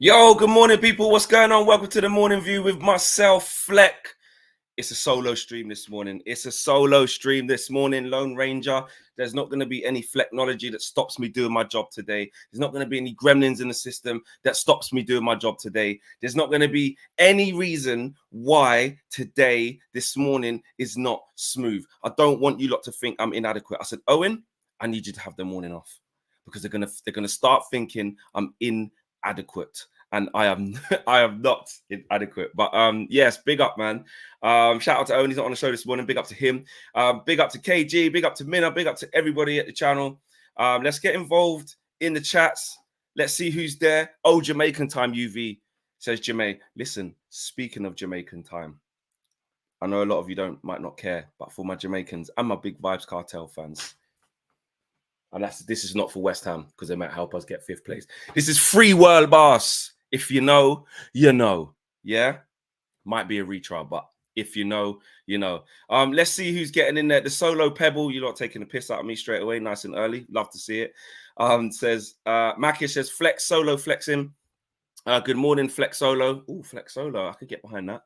Yo, good morning, people. What's going on? Welcome to the morning view with myself, Fleck. It's a solo stream this morning. Lone Ranger. There's not going to be any Flecknology that stops me doing my job today. There's not going to be any gremlins in the system that stops me doing my job today. There's not going to be any reason why today, this morning, is not smooth. I don't want you lot to think I'm inadequate. I said, Owen, I need you to have the morning off because they're gonna start thinking I'm inadequate. And I am I am not inadequate. But yes, big up, man. Shout out to Owen, he's not on the show this morning. Big up to him. Big up to KG, big up to Minna, big up to everybody at the channel. Let's get involved in the chats. Let's see who's there. Oh, Jamaican time, UV says Jamaican. Listen, speaking of Jamaican time, I know a lot of you might not care, but for my Jamaicans and my big Vibes Cartel fans, and this is not for West Ham because they might help us get 5th place. This is free world boss. If you know, you know. Yeah, might be a retrial, but if you know, you know. Let's see who's getting in there. The solo pebble, you're not taking the piss out of me straight away, nice and early. Love to see it. Says Makish says flex solo flexing. Good morning, Flex Solo. Oh, Flex Solo. I could get behind that.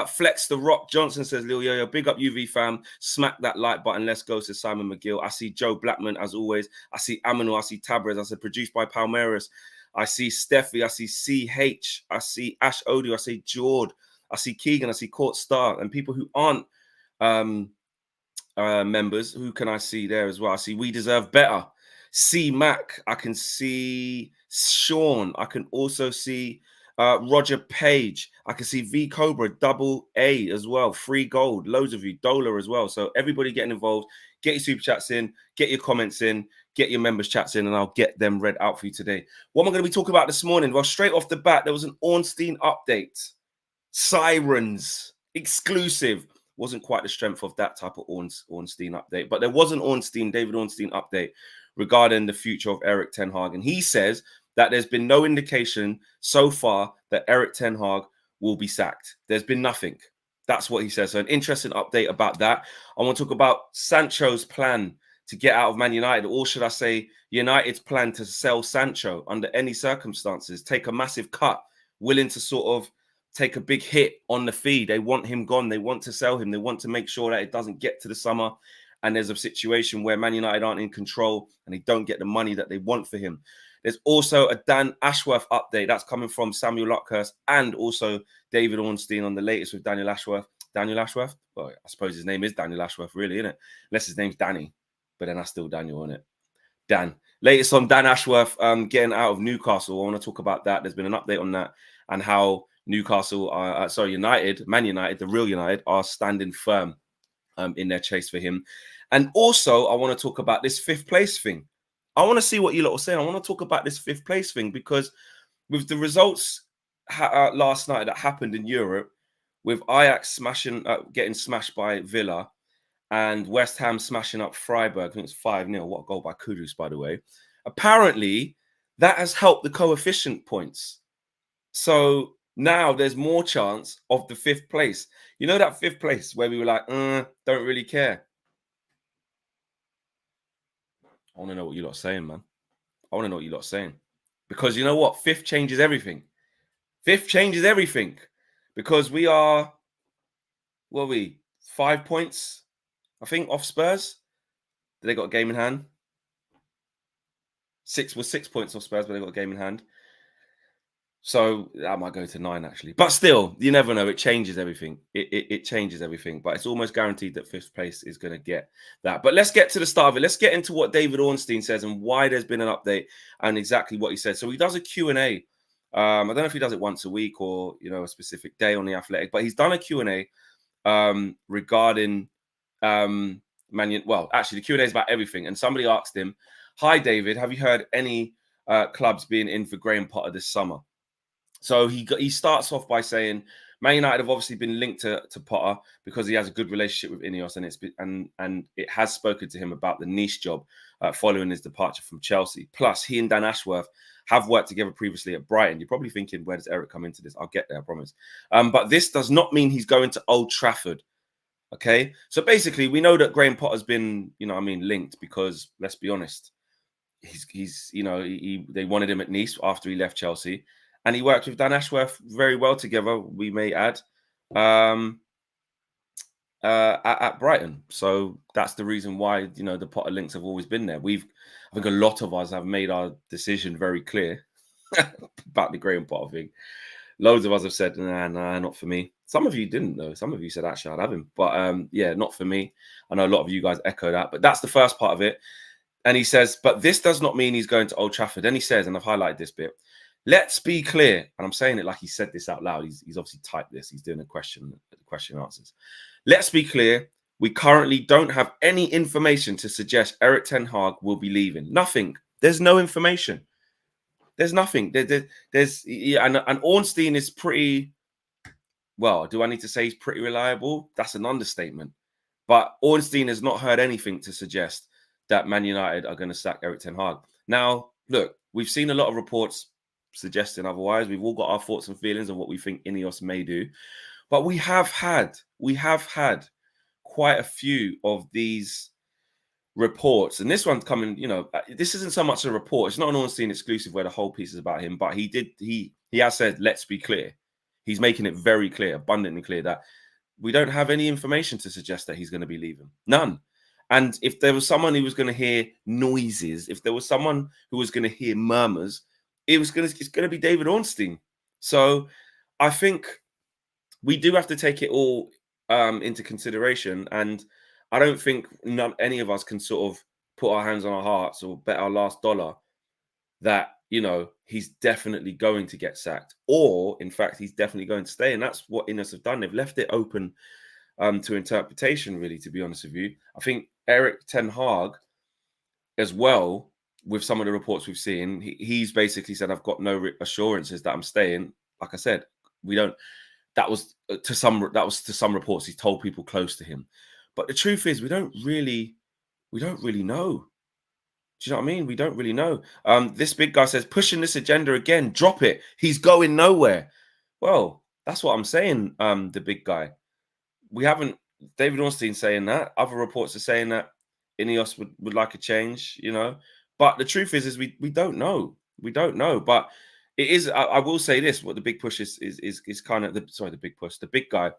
Flex the Rock Johnson says, Lil Yo, big up UV fam. Smack that like button. Let's go, says Simon McGill. I see Joe Blackman as always. I see Amanu. I see Tabrez. I said produced by Palmeiras. I see Steffi. I see CH. I see Ash Odu. I see Jord. I see Keegan. I see Court Star. And people who aren't members, who can I see there as well? I see We Deserve Better. C Mac. I can see Sean. I can also see Roger Page. I can see V Cobra double A as well. Free gold. Loads of you. Dola as well. So everybody getting involved. Get your super chats in. Get your comments in. Get your members chats in, and I'll get them read out for you today. What am I going to be talking about this morning? Well, straight off the bat, there was an Ornstein update. Sirens. Exclusive. Wasn't quite the strength of that type of Ornstein update, but there was an David Ornstein update regarding the future of Eric Ten Hag. And he says that there's been no indication so far that Eric Ten Hag will be sacked. There's been nothing. That's what he says. So an interesting update about that. I want to talk about Sancho's plan to get out of Man United, or should I say United's plan to sell Sancho under any circumstances, take a massive cut, willing to sort of take a big hit on the fee. They want him gone. They want to sell him. They want to make sure that it doesn't get to the summer and there's a situation where Man United aren't in control and they don't get the money that they want for him. There's also a Dan Ashworth update that's coming from Samuel Luckhurst and also David Ornstein on the latest with Daniel Ashworth. Daniel Ashworth? Well, I suppose his name is Daniel Ashworth, really, isn't it? Unless his name's Danny, but then that's still Daniel, isn't it? Dan. Latest on Dan Ashworth getting out of Newcastle. I want to talk about that. There's been an update on that and how Newcastle, United, Man United, the real United, are standing firm in their chase for him. And also, I want to talk about this 5th place thing. I want to see what you lot are saying. I want to talk about this 5th place thing because with the results last night that happened in Europe, with Ajax getting smashed by Villa and West Ham smashing up Freiburg, I think it's 5-0. What a goal by Kudus, by the way. Apparently, that has helped the coefficient points. So now there's more chance of the 5th place. You know that 5th place where we were like, don't really care. I want to know what you lot are saying, man. I want to know what you lot are saying. Because you know what? 5th changes everything. 5th changes everything. Because we are, 5 points, I think, off Spurs. They got a game in hand. 6 points off Spurs, but they got a game in hand. So that might go to 9, actually. But still, you never know. It changes everything. It changes everything. But it's almost guaranteed that 5th place is going to get that. But let's get to the start of it. Let's get into what David Ornstein says and why there's been an update and exactly what he said. So he does a Q&A. I don't know if he does it once a week or, a specific day on The Athletic. But he's done a Q&A regarding actually, the Q&A is about everything. And somebody asked him, hi, David, have you heard any clubs being in for Graham Potter this summer? So he starts off by saying Man United have obviously been linked to Potter because he has a good relationship with Ineos, and it has spoken to him about the niche job following his departure from Chelsea. Plus, he and Dan Ashworth have worked together previously at Brighton. You're probably thinking, where does Eric come into this? I'll get there, I promise. But this does not mean he's going to Old Trafford. Okay, so basically, we know that Graham Potter's been, linked because let's be honest, he's they wanted him at Nice after he left Chelsea, and he worked with Dan Ashworth very well together, we may add, at Brighton. So that's the reason why the Potter links have always been there. I think a lot of us have made our decision very clear about the Graham Potter thing. Loads of us have said, nah, not for me. Some of you didn't, though. Some of you said, actually, I'd have him. But yeah, not for me. I know a lot of you guys echo that. But that's the first part of it. And he says, but this does not mean he's going to Old Trafford. Then he says, and I've highlighted this bit, let's be clear. And I'm saying it like he said this out loud. He's obviously typed this. He's doing a question answers. Let's be clear. We currently don't have any information to suggest Eric Ten Hag will be leaving. Nothing. There's no information. There's nothing. There's and Ornstein is pretty, well, do I need to say he's pretty reliable? That's an understatement. But Ornstein has not heard anything to suggest that Man United are going to sack Eric Ten Hag. Now, look, we've seen a lot of reports suggesting otherwise. We've all got our thoughts and feelings of what we think Ineos may do. But we have had quite a few of these reports, and this one's coming, this isn't so much a report. It's not an Ornstein exclusive where the whole piece is about him, but he has said, let's be clear. He's making it very clear, abundantly clear, that we don't have any information to suggest that he's going to be leaving. None. And if there was someone who was going to hear noises, if there was someone who was going to hear murmurs, it's going to be David Ornstein. So I think we do have to take it all into consideration. And I don't think any of us can sort of put our hands on our hearts or bet our last dollar that, he's definitely going to get sacked, or in fact, he's definitely going to stay. And that's what Ineos have done. They've left it open to interpretation, really, to be honest with you. I think Eric Ten Hag as well, with some of the reports we've seen, he's basically said, I've got no assurances that I'm staying. Like I said, that was to some reports he's told people close to him. But the truth is, we don't really know. Do you know what I mean? We don't really know. This big guy says, pushing this agenda again, drop it. He's going nowhere. Well, that's what I'm saying, the big guy. We haven't, David Ornstein saying that. Other reports are saying that Ineos would like a change, But the truth is we don't know. We don't know. But it is, I will say this, what the big push is kind of, the big push, the big guy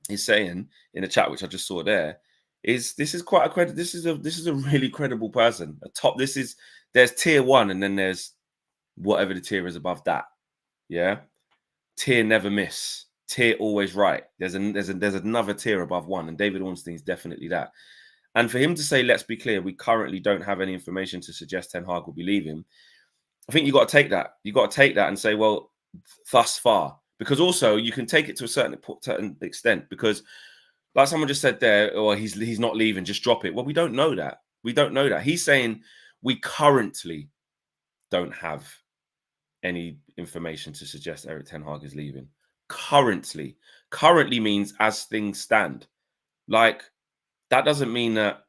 is saying in the chat, which I just saw there, is this is quite a this is a really credible person. There's tier 1, and then there's whatever the tier is above that. Yeah, tier never miss, tier always right. There's another tier above 1, and David Ornstein is definitely that. And for him to say, let's be clear, we currently don't have any information to suggest Ten Hag will be leaving, I think you got to take that. You got to take that and say, well, thus far, because also you can take it to a certain extent, because like someone just said there, or he's not leaving, just drop it. Well, we don't know that. We don't know that. He's saying we currently don't have any information to suggest Eric Ten Hag is leaving. Currently means as things stand. Like, that doesn't mean that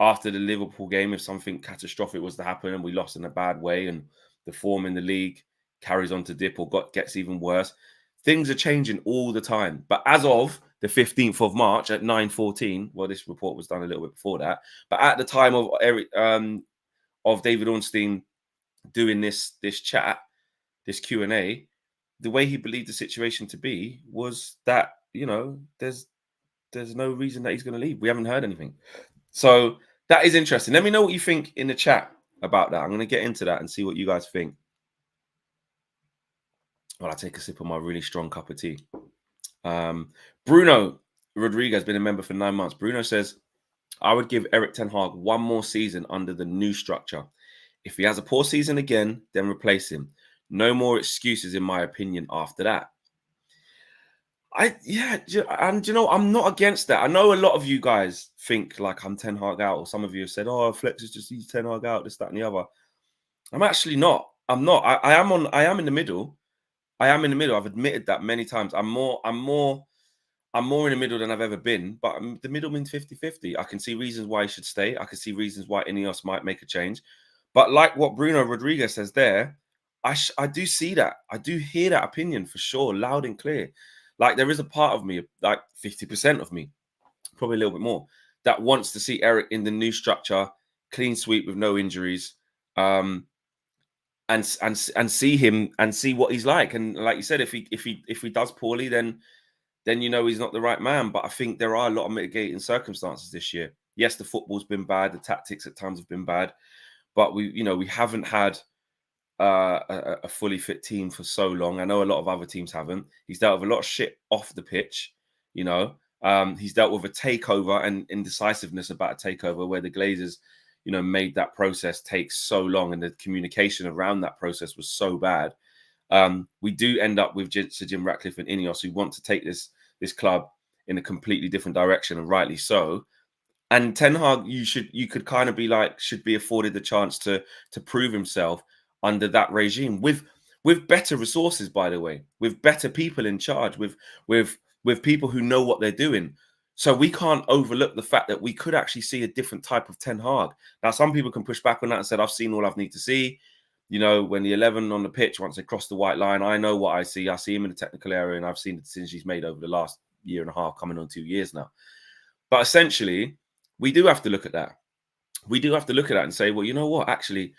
after the Liverpool game, if something catastrophic was to happen and we lost in a bad way and the form in the league carries on to dip or gets even worse, things are changing all the time. But as of the 15th of March at 9:14, well, this report was done a little bit before that, but at the time of David Ornstein doing this chat, this Q&A, the way he believed the situation to be was that, there's no reason that he's going to leave. We haven't heard anything. So that is interesting. Let me know what you think in the chat about that. I'm going to get into that and see what you guys think. Well, I'll take a sip of my really strong cup of tea. Bruno Rodriguez has been a member for 9 months. Bruno says, I would give Eric Ten Hag one more season under the new structure. If he has a poor season again, then replace him. No more excuses, in my opinion, after that. And I'm not against that. I know a lot of you guys think like I'm Ten Hag out, or some of you have said, oh, Flex is just he's Ten Hag out, this, that, and the other. I'm actually not. I'm not. I am in the middle. I am in the middle. I've admitted that many times. I'm more in the middle than I've ever been, but the middle means 50-50. I can see reasons why he should stay. I can see reasons why Ineos might make a change. But like what Bruno Rodriguez says there, I do see that. I do hear that opinion for sure, loud and clear. Like, there is a part of me, like 50% of me, probably a little bit more, that wants to see Eric in the new structure, clean sweep with no injuries, um, and see him and see what he's like. And like you said, if he does poorly, then you know he's not the right man. But I think there are a lot of mitigating circumstances this year. Yes, the football's been bad, the tactics at times have been bad, but we haven't had a fully fit team for so long. I know a lot of other teams haven't. He's dealt with a lot of shit off the pitch, you know. He's dealt with a takeover and indecisiveness about a takeover where the Glazers, made that process take so long, and the communication around that process was so bad. We do end up with Sir Jim Ratcliffe and Ineos, who want to take this club in a completely different direction, and rightly so. And Ten Hag, you could kind of be like, should be afforded the chance to prove himself under that regime with better resources, by the way, with better people in charge, with people who know what they're doing. So we can't overlook the fact that we could actually see a different type of Ten Hag. Now, some people can push back on that and said, I've seen all I need to see. When the 11 on the pitch, once they cross the white line, I know what I see. I see him in the technical area, and I've seen the decisions he's made over the last year and a half, coming on 2 years now. But essentially, we do have to look at that. We do have to look at that and say, well, you know what? Actually,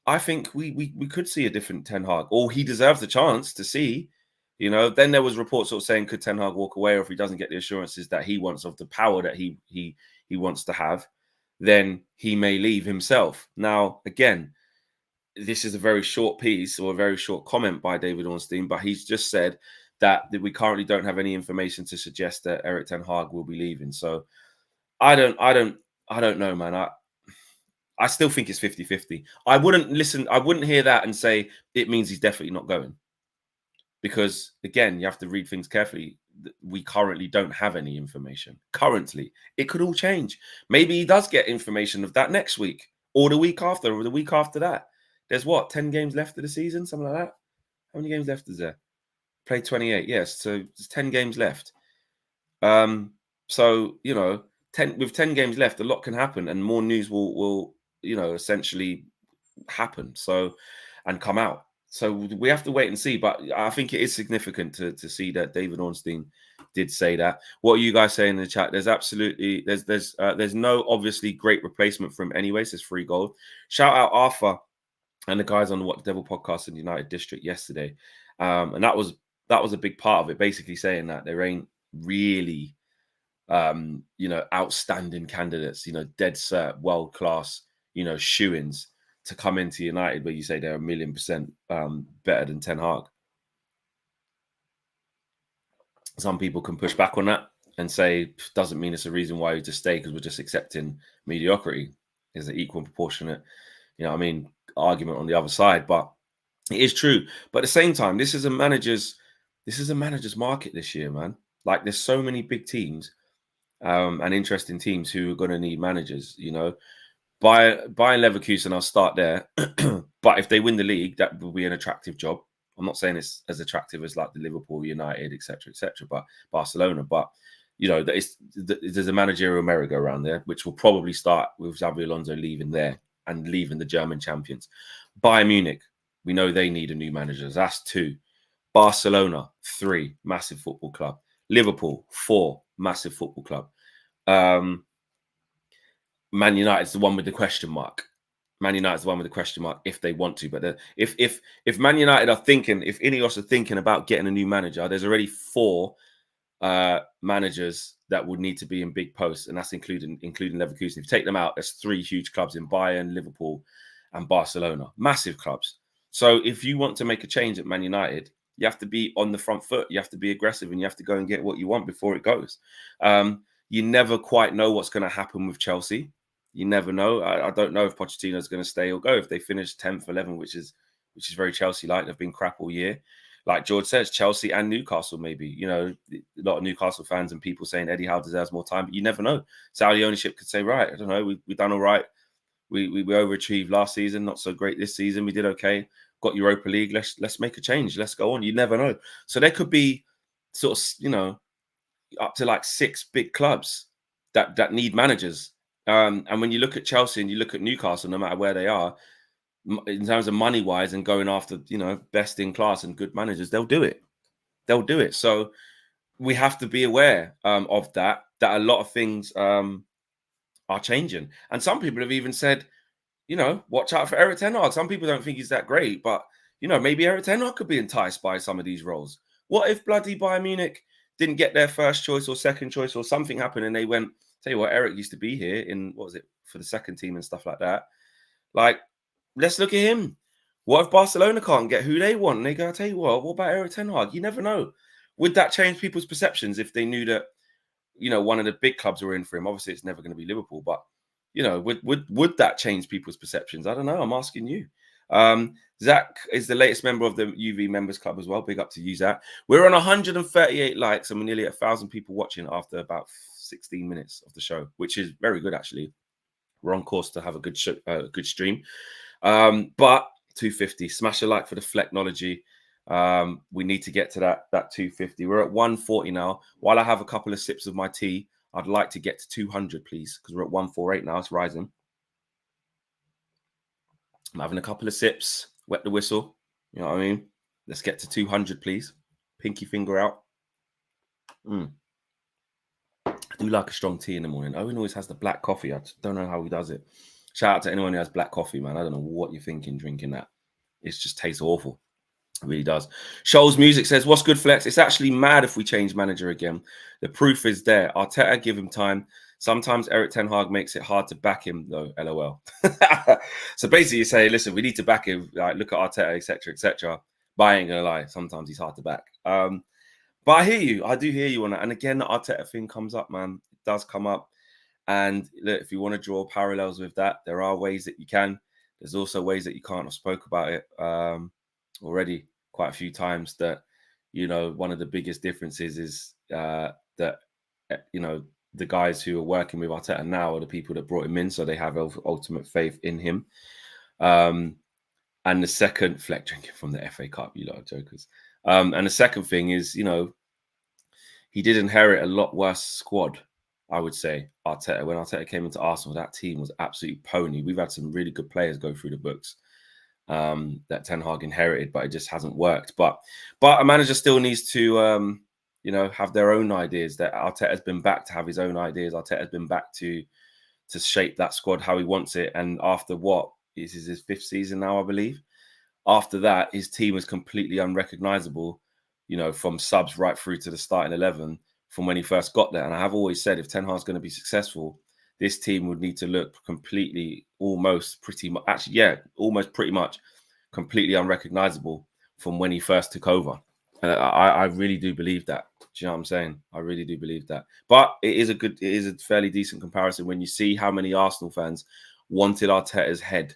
I think we could see a different Ten Hag, or he deserves the chance to see. Then there was reports sort of saying, could Ten Hag walk away, or if he doesn't get the assurances that he wants of the power that he wants to have, then he may leave himself. Now, again, this is a very short piece or a very short comment by David Ornstein, but he's just said that we currently don't have any information to suggest that Erik Ten Hag will be leaving. So I don't know, man. I still think it's 50-50. I wouldn't hear that and say it means he's definitely not going. Because again, you have to read things carefully. We currently don't have any information. Currently, it could all change. Maybe he does get information of that next week, or the week after, or the week after that. There's 10 games left of the season, something like that. How many games left is there? Played 28, yes. So there's 10 games left. So 10 games left, a lot can happen, and more news will essentially happen. So and come out. So we have to wait and see. But I think it is significant to see that David Ornstein did say that. What are you guys saying in the chat? There's no obviously great replacement for him anyway. Says free gold. Shout out Arthur and the guys on the What the Devil podcast in the United District yesterday, and that was a big part of it. Basically saying that there ain't really outstanding candidates, dead cert, world class, shoo-ins to come into United where you say they're 1,000,000% better than Ten Hag. Some people can push back on that and say doesn't mean it's a reason why you just stay because we're just accepting mediocrity. Is an equal and proportionate, argument on the other side. But it is true. But at the same time, this is a manager's market this year, man. Like there's so many big teams and interesting teams who are going to need managers, Bayern Leverkusen, I'll start there. But if they win the league, that will be an attractive job. I'm not saying it's as attractive as like the Liverpool, United, etc., but Barcelona. But there's a managerial merry-go-round there, which will probably start with Xabi Alonso leaving there and leaving the German champions. Bayern Munich, we know they need a new manager. That's 2. Barcelona, 3, massive football club. Liverpool, 4, massive football club. Man United's the one with the question mark. Man United's the one with the question mark if they want to. But if Man United are thinking, if Ineos are thinking about getting a new manager, there's already 4 managers that would need to be in big posts, and that's including Leverkusen. If you take them out, there's 3 huge clubs in Bayern, Liverpool, and Barcelona. Massive clubs. So if you want to make a change at Man United, you have to be on the front foot. You have to be aggressive, and you have to go and get what you want before it goes. You never quite know what's going to happen with Chelsea. You never know. I don't know if Pochettino's going to stay or go. If they finish 10th, 11th, which is very Chelsea-like. They've been crap all year. Like George says, Chelsea and Newcastle maybe. A lot of Newcastle fans and people saying Eddie Howe deserves more time, but you never know. Saudi ownership could say, right, I don't know, we've done all right. We overachieved last season, not so great this season. We did okay. Got Europa League. Let's make a change. Let's go on. You never know. So there could be sort of, up to like 6 big clubs that need managers. And when you look at Chelsea and you look at Newcastle, no matter where they are, in terms of money wise and going after, best in class and good managers, they'll do it. So we have to be aware of that a lot of things are changing. And some people have even said watch out for Eric Ten Hag. Some people don't think he's that great, but maybe Eric Ten Hag could be enticed by some of these roles. What if bloody Bayern Munich didn't get their first choice or second choice, or something happened and they went, tell you what, Eric used to be here in, what was it, for the second team and stuff like that. Like, let's look at him. What if Barcelona can't get who they want? And they go, tell you what about Eric Ten Hag? You never know. Would that change people's perceptions if they knew that, one of the big clubs were in for him? Obviously, it's never going to be Liverpool, but would that change people's perceptions? I don't know. I'm asking you. Zach is the latest member of the UV Members Club as well. Big up to you, Zach. We're on 138 likes and we're nearly 1,000 people watching after about 16 minutes of the show, which is very good, actually. We're on course to have a good good stream. But 250, smash a like for the Flecknology. We need to get to that 250. We're at 140 now. While I have a couple of sips of my tea, I'd like to get to 200, please, because we're at 148 now. It's rising. I'm having a couple of sips, wet the whistle. You know what I mean? Let's get to 200, please. Pinky finger out. I do like a strong tea in the morning. Owen always has the black coffee. I just don't know how he does it. Shout out to anyone who has black coffee, man. I don't know what you're thinking drinking that. It just tastes awful. It really does. Shoals Music says, what's good, Flex? It's actually mad if we change manager again. The proof is there. Arteta, give him time. Sometimes Eric Ten Hag makes it hard to back him, though, LOL. So basically you say, listen, we need to back him. Like, look at Arteta, etc., etc. But I ain't going to lie. Sometimes he's hard to back. But I hear you. I do hear you on that. And again, the Arteta thing comes up, man. It does come up. And look, if you want to draw parallels with that, there are ways that you can. There's also ways that you can't. I've spoke about it already quite a few times that, one of the biggest differences is that, the guys who are working with Arteta now are the people that brought him in. So they have ultimate faith in him. And the second, Fleck drinking from the FA Cup, you lot are jokers. And the second thing is, he did inherit a lot worse squad, I would say, Arteta. When Arteta came into Arsenal, that team was absolutely pony. We've had some really good players go through the books that Ten Hag inherited, but it just hasn't worked. But a manager still needs to, have their own ideas. That Arteta's been back to have his own ideas. Arteta's been back to shape that squad how he wants it. And after this is his 5th season now, I believe. After that, his team was completely unrecognizable, from subs right through to the starting 11 from when he first got there. And I have always said, if Ten Hag's going to be successful, this team would need to look completely, almost pretty much completely unrecognizable from when he first took over. And I really do believe that. Do you know what I'm saying? I really do believe that. But it is a fairly decent comparison when you see how many Arsenal fans wanted Arteta's head.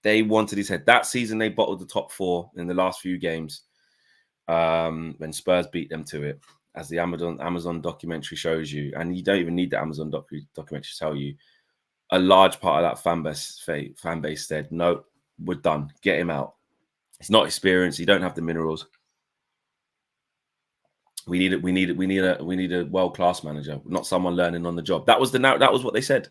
They wanted his head. That season, they bottled the top 4 in the last few games when Spurs beat them to it, as the Amazon documentary shows you. And you don't even need the Amazon documentary to tell you. A large part of that fan base said, no, we're done. Get him out. He's not experienced. He don't have the minerals. We need a world-class manager, not someone learning on the job. That was what they said.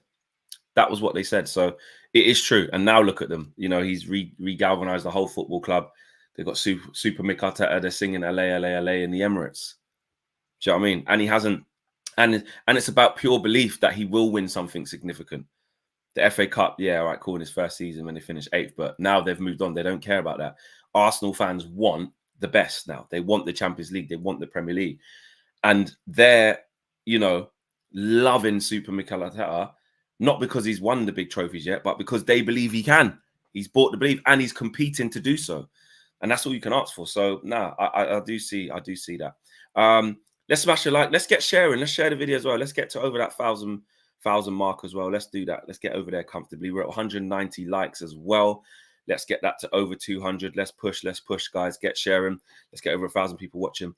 That was what they said. So it is true. And now look at them. He's re-galvanized the whole football club. They've got Super Mick Arteta. They're singing LA, LA, LA in the Emirates. Do you know what I mean? And he hasn't. And it's about pure belief that he will win something significant. The FA Cup, yeah, all right, cool, in his first season when they finished 8th. But now they've moved on. They don't care about that. Arsenal fans want the best now. They want the Champions League. They want the Premier League. And they're, loving Super Mikel Arteta, not because he's won the big trophies yet, but because they believe he can. He's bought the belief and he's competing to do so. And that's all you can ask for. So, I do see that. Let's smash a like. Let's get sharing. Let's share the video as well. Let's get to over that 1,000 mark as well. Let's do that. Let's get over there comfortably. We're at 190 likes as well. Let's get that to over 200. Let's push, guys. Get sharing. Let's get over 1,000 people watching.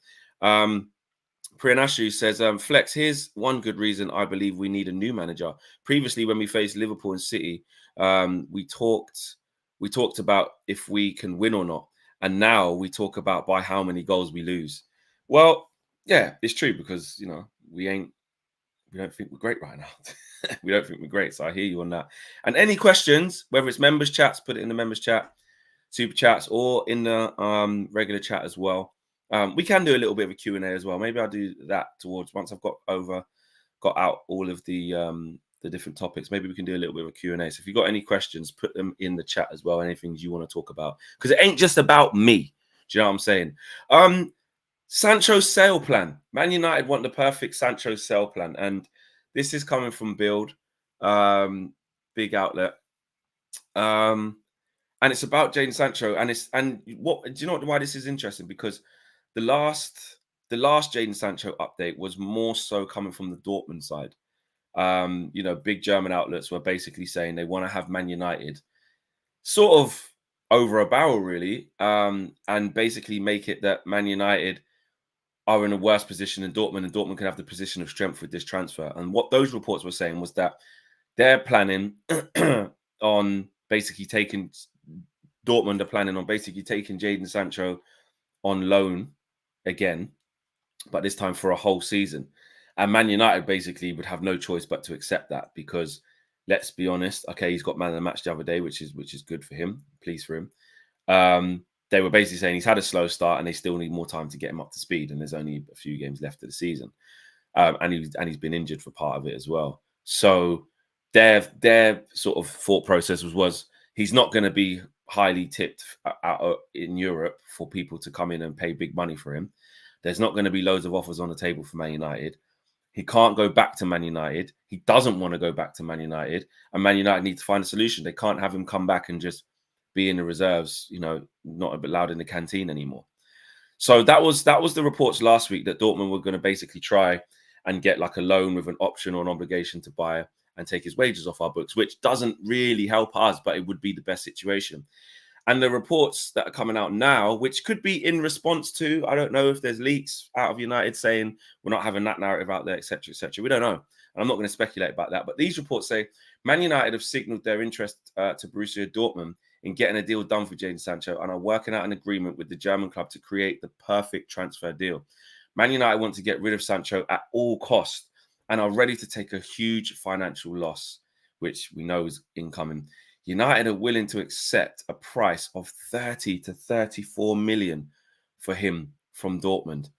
Priyanashu says, Flex, here's one good reason I believe we need a new manager. Previously, when we faced Liverpool and City, we talked about if we can win or not. And now we talk about by how many goals we lose. Well, yeah, it's true because, we don't think we're great right now. We don't think we're great. So I hear you on that. And any questions, whether it's members chats, put it in the members chat, super chats, or in the regular chat as well. We can do a little bit of a Q&A as well. Maybe I'll do that towards once I've got out all of the different topics. Maybe we can do a little bit of a Q&A. So if you've got any questions, put them in the chat as well. Anything you want to talk about, because it ain't just about me. Do you know what I'm saying? Sancho's sale plan. Man United want the perfect Sancho sale plan, and this is coming from Build, big outlet. And it's about Jadon Sancho, and what do you know why this is interesting? Because the last Jadon Sancho update was more so coming from the Dortmund side. Big German outlets were basically saying they want to have Man United sort of over a barrel, really, and basically make it that Man United are in a worse position than Dortmund, and Dortmund can have the position of strength with this transfer. And what those reports were saying was that they're planning on basically taking Dortmund are planning on basically taking Jadon Sancho on loan again, but this time for a whole season. And Man United basically would have no choice but to accept that, because let's be honest, okay, he's got man of the match the other day, which is good for him, pleased for him. They were basically saying he's had a slow start and they still need more time to get him up to speed, and there's only a few games left of the season. And he's been injured for part of it as well. So their sort of thought process was he's not going to be highly tipped out in Europe for people to come in and pay big money for him. There's not going to be loads of offers on the table for Man United. He can't go back to Man United. He doesn't want to go back to Man United, and Man United need to find a solution. They can't have him come back and just be in the reserves, not a bit loud in the canteen anymore. So that was the reports last week, that Dortmund were going to basically try and get like a loan with an option or an obligation to buy and take his wages off our books, which doesn't really help us, but it would be the best situation. And the reports that are coming out now, which could be in response to, I don't know if there's leaks out of United saying we're not having that narrative out there, etc., etc. We don't know. And I'm not going to speculate about that. But these reports say Man United have signaled their interest to Borussia Dortmund in getting a deal done for Jadon Sancho and are working out an agreement with the German club to create the perfect transfer deal. Man United want to get rid of Sancho at all costs and are ready to take a huge financial loss, which we know is incoming. United are willing to accept a price of 30 to 34 million for him from Dortmund.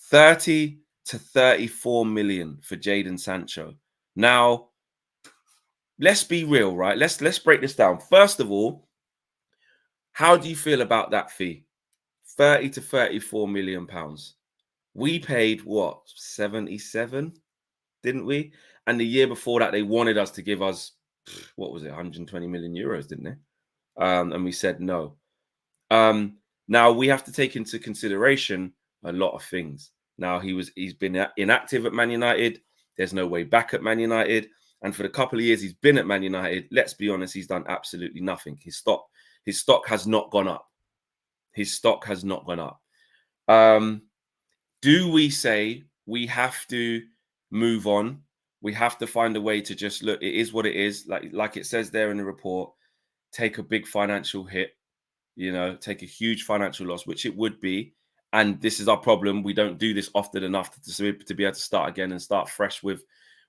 30 to 34 million for Jadon Sancho. Now, let's be real, right? Let's break this down. First of all, how do you feel about that fee? 30 to 34 million pounds. We paid what? 77, didn't we? And the year before that, they wanted us to give us, what was it, 120 million euros, didn't they? And we said no. Now we have to take into consideration a lot of things. Now he's been inactive at Man United. There's no way back at Man United. And for the couple of years he's been at Man United, let's be honest, he's done absolutely nothing. His stock has not gone up. His stock has not gone up. Do we say we have to move on? We have to find a way to just look, it is what it is. Like it says there in the report, take a big financial hit, take a huge financial loss, which it would be. And this is our problem. We don't do this often enough to be able to start again and start fresh with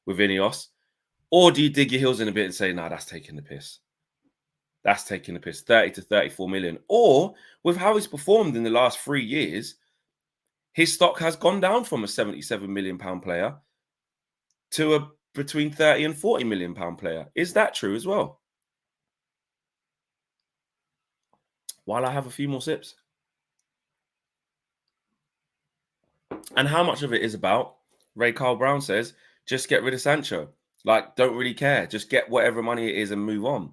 Ineos. Or do you dig your heels in a bit and say, no, that's taking the piss. That's taking the piss, 30 to 34 million. Or with how he's performed in the last 3 years, his stock has gone down from a 77 million pound player to a between 30 and 40 million pound player. Is that true as well? While I have a few more sips. And how much of it is about, Ray Carl Brown says, just get rid of Sancho. Like, don't really care. Just get whatever money it is and move on.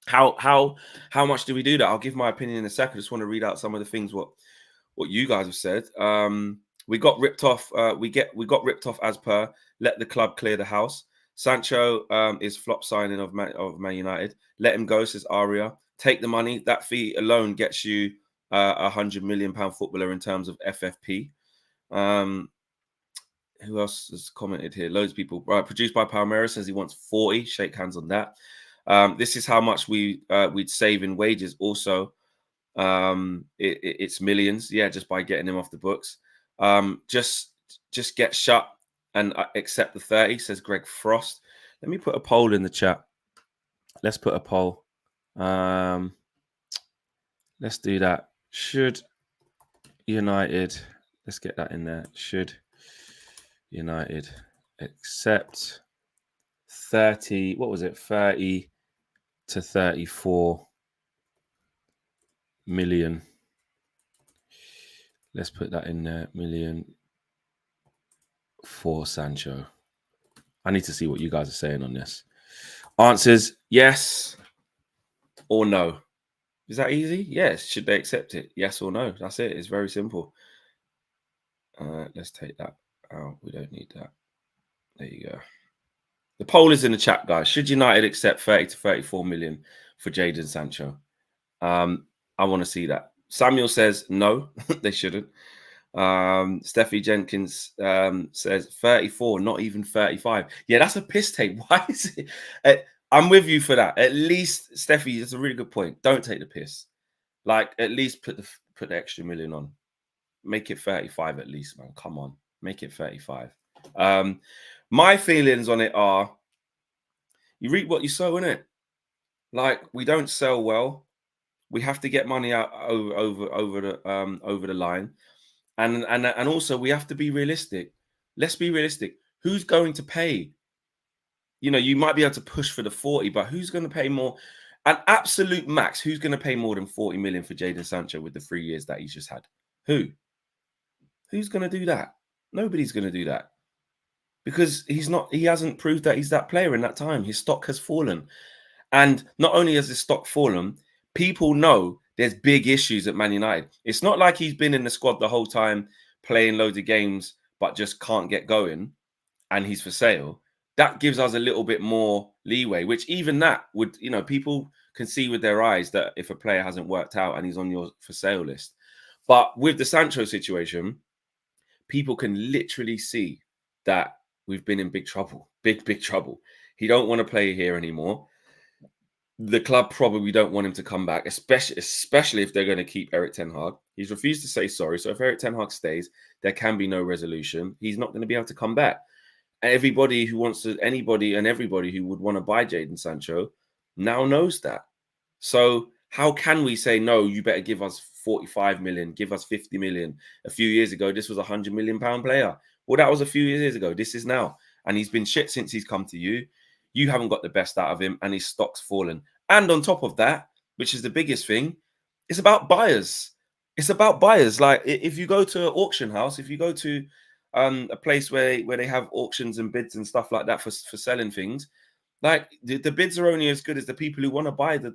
How much do we do that? I'll give my opinion in a second. I just want to read out some of the things what you guys have said. We got ripped off. We got ripped off as per. Let the club clear the house. Sancho is flop signing of Man United. Let him go, says Aria. Take the money. That fee alone gets you a £100 million footballer in terms of FFP. Who else has commented here? Loads of people. Right, produced by Palmeiras says he wants 40. Shake hands on that. This is how much we'd save in wages. Also, it's millions. Yeah, just by getting him off the books. Just get shut and accept the 30. Says Greg Frost. Let me put a poll in the chat. Let's put a poll. Let's do that. Should United? Let's get that in there. Should United accept 30, what was it? 30 to 34 million. Let's put that in there. Million for Sancho. I need to see what you guys are saying on this. Answers yes or no. Is that easy? Yes. Should they accept it? Yes or no. That's it. It's very simple. Let's take that out. We don't need that. There you go. The poll is in the chat, guys. Should United accept 30 to 34 million for Jadon Sancho? I want to see that. Samuel says no, they shouldn't. Steffi Jenkins says 34, not even 35. Yeah, that's a piss take. Why is it? I'm with you for that. At least, Steffi, it's a really good point. Don't take the piss. Like, at least put the extra million on. Make it 35 at least, man. Come on. Make it 35. My feelings on it are you reap what you sow, innit? Like, we don't sell well. We have to get money out over the line. And also we have to be realistic. Let's be realistic. Who's going to pay? You know, you might be able to push for the 40, but who's going to pay more? An absolute max, who's going to pay more than 40 million for Jadon Sancho with the 3 years that he's just had? Who's going to do that? Nobody's going to do that. Because he hasn't proved that he's that player in that time. His stock has fallen. And not only has his stock fallen, people know there's big issues at Man United. It's not like he's been in the squad the whole time, playing loads of games, but just can't get going, and he's for sale. That gives us a little bit more leeway, which even that would, you know, people can see with their eyes that if a player hasn't worked out and he's on your for sale list. But with the Sancho situation, people can literally see that we've been in big trouble, big trouble. He don't want to play here anymore. The club probably don't want him to come back, especially if they're going to keep Eric Ten Hag. He's refused to say sorry. So if Eric Ten Hag stays, there can be no resolution. He's not going to be able to come back. Everybody who wants to, anybody and everybody who would want to buy Jadon Sancho now knows that. So how can we say, no, you better give us 45 million, give us 50 million? A few years ago, this was a £100 million player. Well, that was a few years ago. This is now. And he's been shit since he's come to you. You haven't got the best out of him and his stock's fallen. And on top of that, which is the biggest thing, it's about buyers. It's about buyers. Like if you go to an auction house, if you go to a place where they have auctions and bids and stuff like that for selling things, like the bids are only as good as the people who want to buy the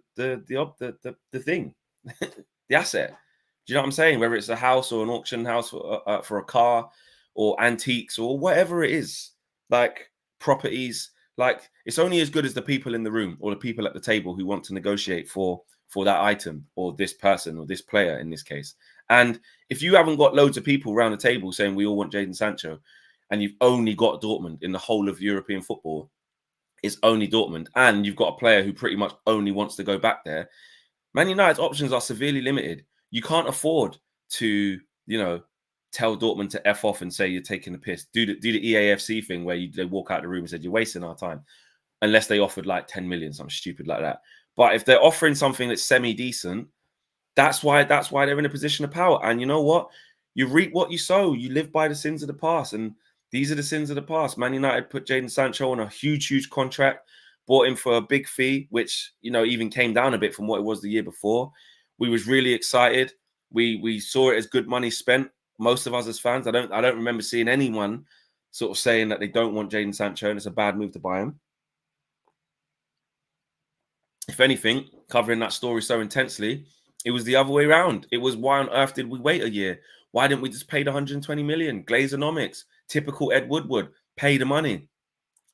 thing, the asset. Do you know what I'm saying? Whether it's a house or an auction house for a car or antiques or whatever it is, like properties, like it's only as good as the people in the room or the people at the table who want to negotiate for that item or this person or this player in this case. And if you haven't got loads of people around the table saying we all want Jadon Sancho, and you've only got Dortmund in the whole of European football, it's only Dortmund, and you've got a player who pretty much only wants to go back there, Man United's options are severely limited. You can't afford to, you know, tell Dortmund to F off and say you're taking the piss. Do the EAFC thing where they walk out of the room and said, you're wasting our time. Unless they offered like 10 million, something stupid like that. But if they're offering something that's semi-decent, that's why they're in a position of power. And you know what? You reap what you sow. You live by the sins of the past. And these are the sins of the past. Man United put Jadon Sancho on a huge contract, bought him for a big fee, which, you know, even came down a bit from what it was the year before. We was really excited. We saw it as good money spent. Most of us as fans, I don't remember seeing anyone sort of saying that they don't want Jadon Sancho and it's a bad move to buy him. If anything, covering that story so intensely, it was the other way around. It was, why on earth did we wait a year? Why didn't we just pay the 120 million? Glazeonomics, typical Ed Woodward, pay the money.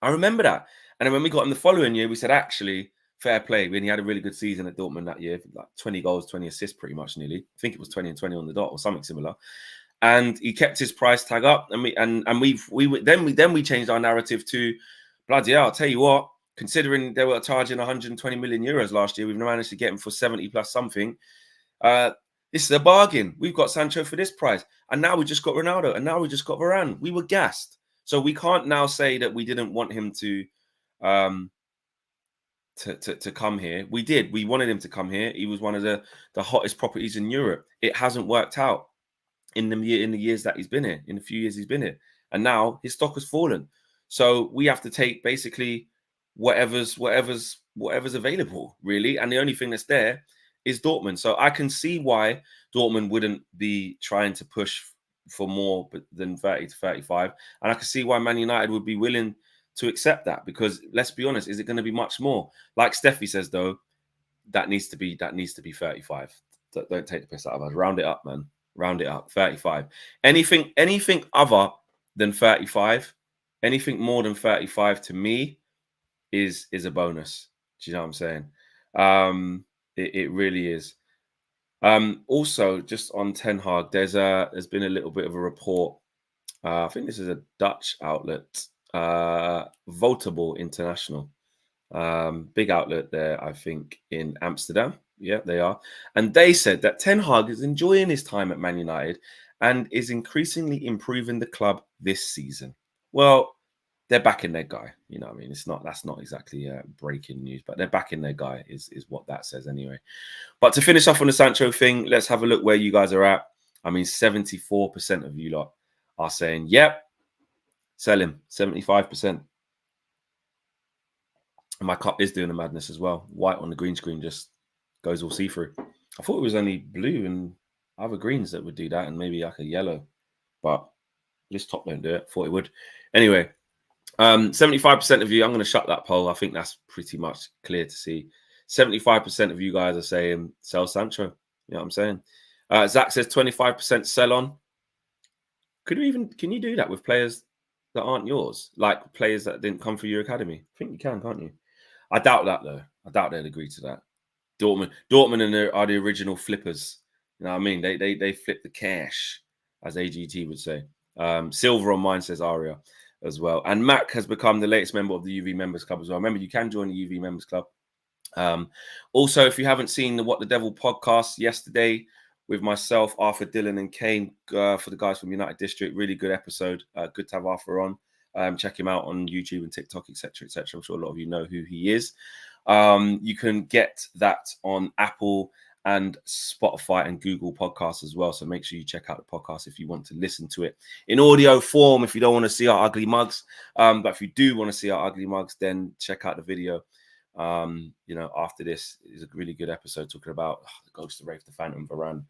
I remember that. And then when we got him the following year, we said, actually, fair play. When he had a really good season at Dortmund that year, like 20 goals, 20 assists, pretty much nearly. I think it was 20 and 20 on the dot or something similar. And he kept his price tag up. And we changed our narrative to, bloody hell, I'll tell you what, considering they were charging 120 million euros last year, we've managed to get him for 70 plus something. This is a bargain. We've got Sancho for this price. And now we just got Ronaldo. And now we just got Varane. We were gassed. So we can't now say that we didn't want him to come here. We did. We wanted him to come here. He was one of the hottest properties in Europe. It hasn't worked out in the years that he's been here, in the few years he's been here. And now his stock has fallen. So we have to take basically whatever's available, really. And the only thing that's there is Dortmund. So I can see why Dortmund wouldn't be trying to push for more than 30 to 35. And I can see why Man United would be willing to accept that, because let's be honest, is it going to be much more? Like Steffi says, though, that needs to be 35. Don't take the piss out of us. Round it up, man. Round it up. 35. Anything other than 35, anything more than 35 to me is a bonus. Do you know what I'm saying? It really is. Also, just on Ten Hag, there's been a little bit of a report. I think this is a Dutch outlet, Votable International. Big outlet there, I think, in Amsterdam. Yeah, they are. And they said that Ten Hag is enjoying his time at Man United and is increasingly improving the club this season. Well, they're backing their guy. You know what I mean? That's not exactly breaking news, but they're backing their guy is what that says anyway. But to finish off on the Sancho thing, let's have a look where you guys are at. I mean, 74% of you lot are saying, yep, sell him. 75%. And my cup is doing the madness as well. White on the green screen just goes all see-through. I thought it was only blue and other greens that would do that, and maybe like a yellow. But this top don't do it. Thought it would. Anyway, 75% of you, I'm going to shut that poll. I think that's pretty much clear to see. 75% of you guys are saying sell Sancho. You know what I'm saying? Zach says 25% sell on. Can you do that with players that aren't yours? Like players that didn't come through your academy? I think you can, can't you? I doubt that, though. I doubt they'd agree to that. Dortmund are the original flippers. You know what I mean? They flip the cash, as AGT would say. Silver on mine, says Aria as well. And Mac has become the latest member of the UV Members Club as well. Remember, you can join the UV Members Club. Also, if you haven't seen the What the Devil podcast yesterday with myself, Arthur, Dylan, and Kane, for the guys from United District, really good episode. Good to have Arthur on. Check him out on YouTube and TikTok, etc., etc. I'm sure a lot of you know who he is. You can get that on Apple and Spotify and Google Podcasts as well. So make sure you check out the podcast if you want to listen to it in audio form, if you don't want to see our ugly mugs. But if you do want to see our ugly mugs, then check out the video. After this is a really good episode talking about the Ghost of Rafe, the Phantom, Varane,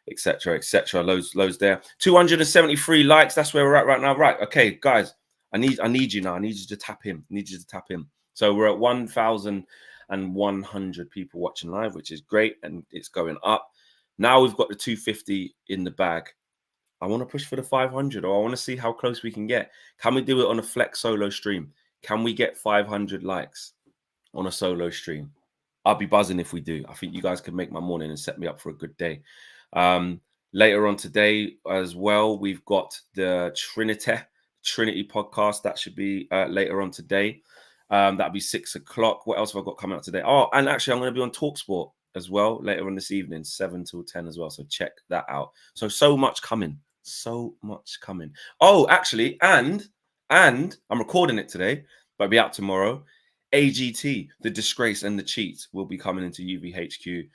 etc., etc. Loads there. 273 likes. That's where we're at right now. Right. Okay, guys. I need you now. I need you to tap in. So we're at 1,100 people watching live, which is great, and it's going up. Now we've got the 250 in the bag. I want to push for the 500, or I want to see how close we can get. Can we do it on a flex solo stream? Can we get 500 likes on a solo stream? I'll be buzzing if we do. I think you guys can make my morning and set me up for a good day. Later on today as well, we've got the Trinity podcast. That should be later on today. That'll be 6 o'clock. What else have I got coming out today? Oh, and actually, I'm going to be on TalkSport as well later on this evening, 7 till 10 as well. So check that out. So much coming. Oh, actually, and I'm recording it today, but it'll be out tomorrow. AGT, The Disgrace and the Cheat, will be coming into UVHQ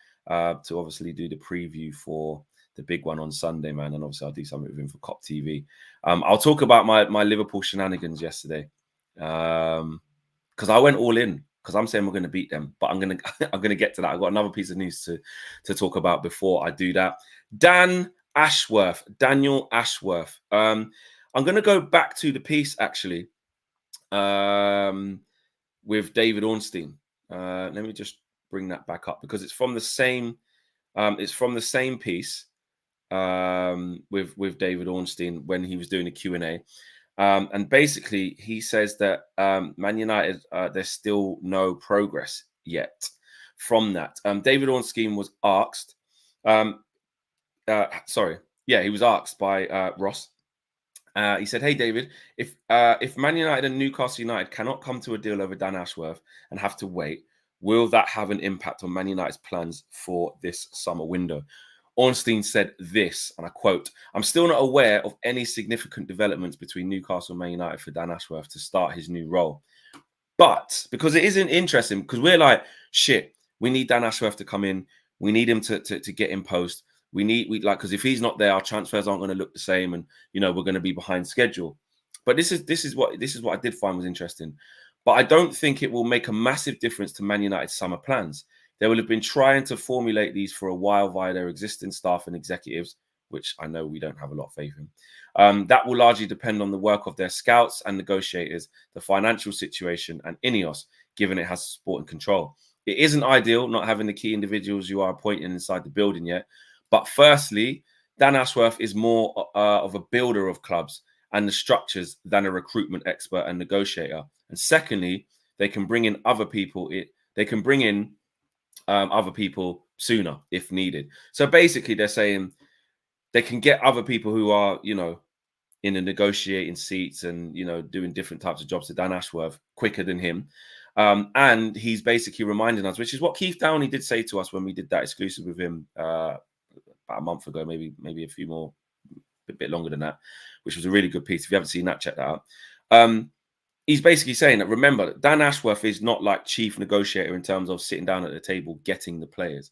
to obviously do the preview for the big one on Sunday, man. And obviously I'll do something with him for COP TV. I'll talk about my Liverpool shenanigans yesterday. Because I went all in, because I'm saying we're going to beat them, but I'm going to get to that. I've got another piece of news to talk about before I do that. Daniel Ashworth. I'm going to go back to the piece actually with David Ornstein. Let me just bring that back up because it's from the same piece with David Ornstein when he was doing a Q&A. And basically, he says that Man United, there's still no progress yet from that. David Ornstein was asked, he was asked by Ross. He said, "Hey, David, if Man United and Newcastle United cannot come to a deal over Dan Ashworth and have to wait, will that have an impact on Man United's plans for this summer window?" Ornstein said this, and I quote, "I'm still not aware of any significant developments between Newcastle and Man United for Dan Ashworth to start his new role." But because it isn't interesting, because we're like, shit, we need Dan Ashworth to come in. We need him to get in post. Because if he's not there, our transfers aren't going to look the same, and we're going to be behind schedule. But this is what I did find was interesting. But I don't think it will make a massive difference to Man United's summer plans. They will have been trying to formulate these for a while via their existing staff and executives, which I know we don't have a lot of faith in. That will largely depend on the work of their scouts and negotiators, the financial situation, and Ineos, given it has sport and control. It isn't ideal not having the key individuals you are appointing inside the building yet. But firstly, Dan Ashworth is more of a builder of clubs and the structures than a recruitment expert and negotiator. And secondly, they can bring in other people. They can bring in other people sooner if needed. So basically, they're saying they can get other people who are, in the negotiating seats and, doing different types of jobs to Dan Ashworth quicker than him. And he's basically reminding us, which is what Keith Downey did say to us when we did that exclusive with him about a month ago, maybe a few more, a bit longer than that, which was a really good piece. If you haven't seen that, check that out. He's basically saying that, remember, Dan Ashworth is not like chief negotiator in terms of sitting down at the table, getting the players.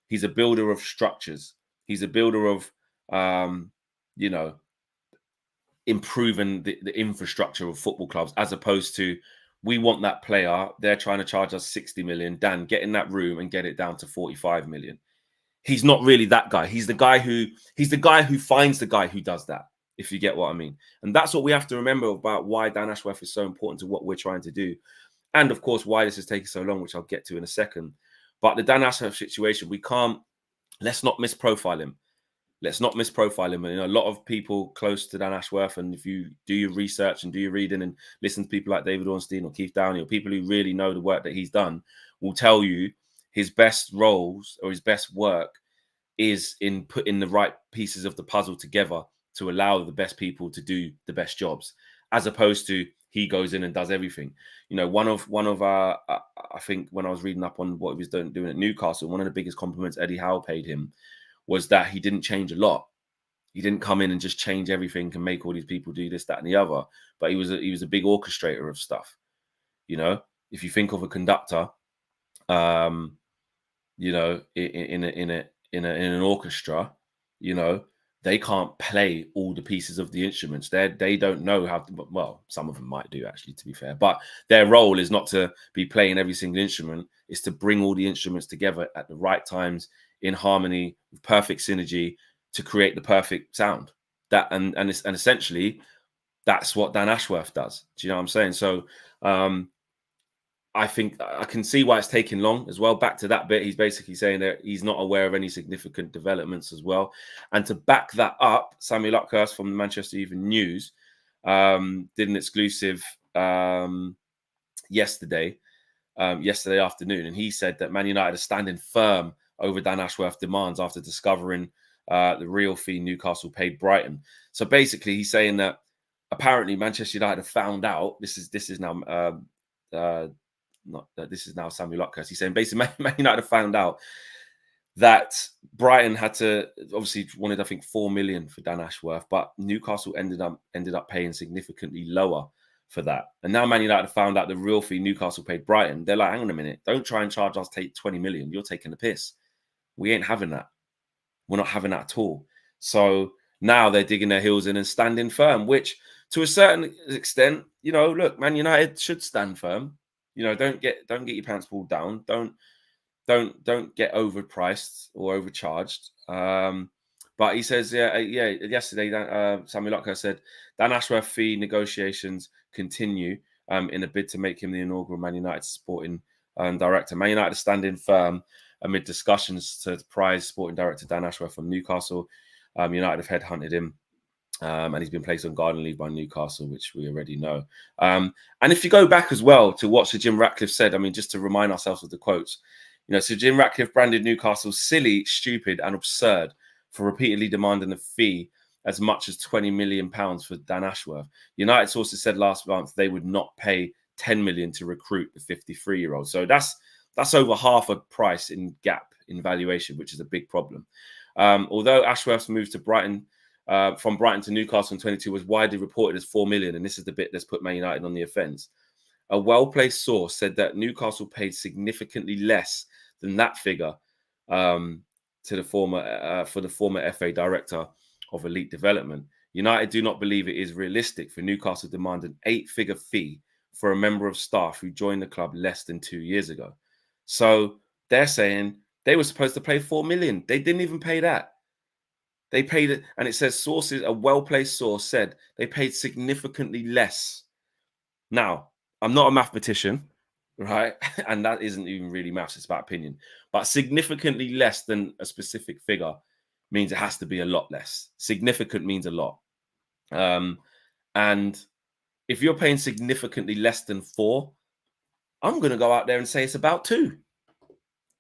He's a builder of structures. He's a builder of, improving the infrastructure of football clubs, as opposed to, we want that player, they're trying to charge us 60 million. Dan, get in that room and get it down to 45 million. He's not really that guy. He's the guy who finds the guy who does that, if you get what I mean. And that's what we have to remember about why Dan Ashworth is so important to what we're trying to do. And of course, why this is taking so long, which I'll get to in a second. But the Dan Ashworth situation, let's not misprofile him. Let's not misprofile him. And a lot of people close to Dan Ashworth, and if you do your research and do your reading and listen to people like David Ornstein or Keith Downey or people who really know the work that he's done, will tell you his best roles or his best work is in putting the right pieces of the puzzle together to allow the best people to do the best jobs, as opposed to he goes in and does everything. One of our, I think when I was reading up on what he was doing at Newcastle, one of the biggest compliments Eddie Howe paid him was that he didn't change a lot. He didn't come in and just change everything and make all these people do this, that, and the other. But he was a big orchestrator of stuff. If you think of a conductor, in an orchestra, they can't play all the pieces of the instruments. They don't know how to, well, some of them might do, actually, to be fair. But their role is not to be playing every single instrument. It's to bring all the instruments together at the right times, in harmony, with perfect synergy, to create the perfect sound. That and essentially that's what Dan Ashworth does. Do you know what I'm saying? So I think I can see why it's taking long as well. Back to that bit, he's basically saying that he's not aware of any significant developments as well. And to back that up, Samuel Luckhurst from the Manchester Evening News did an exclusive yesterday afternoon, and he said that Man United are standing firm over Dan Ashworth demands after discovering the real fee Newcastle paid Brighton. So basically, he's saying that apparently Manchester United have found out. This is now Samuel Luckhurst. He's saying basically Man United have found out that Brighton had to obviously wanted, I think, 4 million for Dan Ashworth, but Newcastle ended up paying significantly lower for that. And now Man United have found out the real fee Newcastle paid Brighton. They're like, hang on a minute, don't try and charge us 20 million. You're taking the piss. We ain't having that. We're not having that at all. So now they're digging their heels in and standing firm, which to a certain extent, look, Man United should stand firm. Don't get your pants pulled down. Don't get overpriced or overcharged. But he says, yesterday, Samuel Luckhurst said, Dan Ashworth fee negotiations continue in a bid to make him the inaugural Man United sporting director. Man United are standing firm amid discussions to prize sporting director Dan Ashworth from Newcastle. United have headhunted him, and he's been placed on garden leave by Newcastle, which we already know. And if you go back as well to what Sir Jim Ratcliffe said, just to remind ourselves of the quotes, Sir Jim Ratcliffe branded Newcastle silly, stupid, and absurd for repeatedly demanding a fee as much as £20 million for Dan Ashworth. United sources said last month they would not pay 10 million to recruit the 53-year-old. So that's over half a price in gap in valuation, which is a big problem. Although Ashworth's move to Brighton, from Brighton to Newcastle in 22 was widely reported as 4 million, and this is the bit that's put Man United on the offence. A well-placed source said that Newcastle paid significantly less than that figure to the former FA director of elite development. United do not believe it is realistic for Newcastle to demand an 8-figure fee for a member of staff who joined the club less than 2 years ago. So they're saying they were supposed to pay 4 million. They didn't even pay that. They paid it, and it says sources, a well-placed source said they paid significantly less. Now, I'm not a mathematician, right? And that isn't even really maths, it's about opinion. But significantly less than a specific figure means it has to be a lot less. Significant means a lot. And if you're paying significantly less than 4, I'm going to go out there and say it's about 2.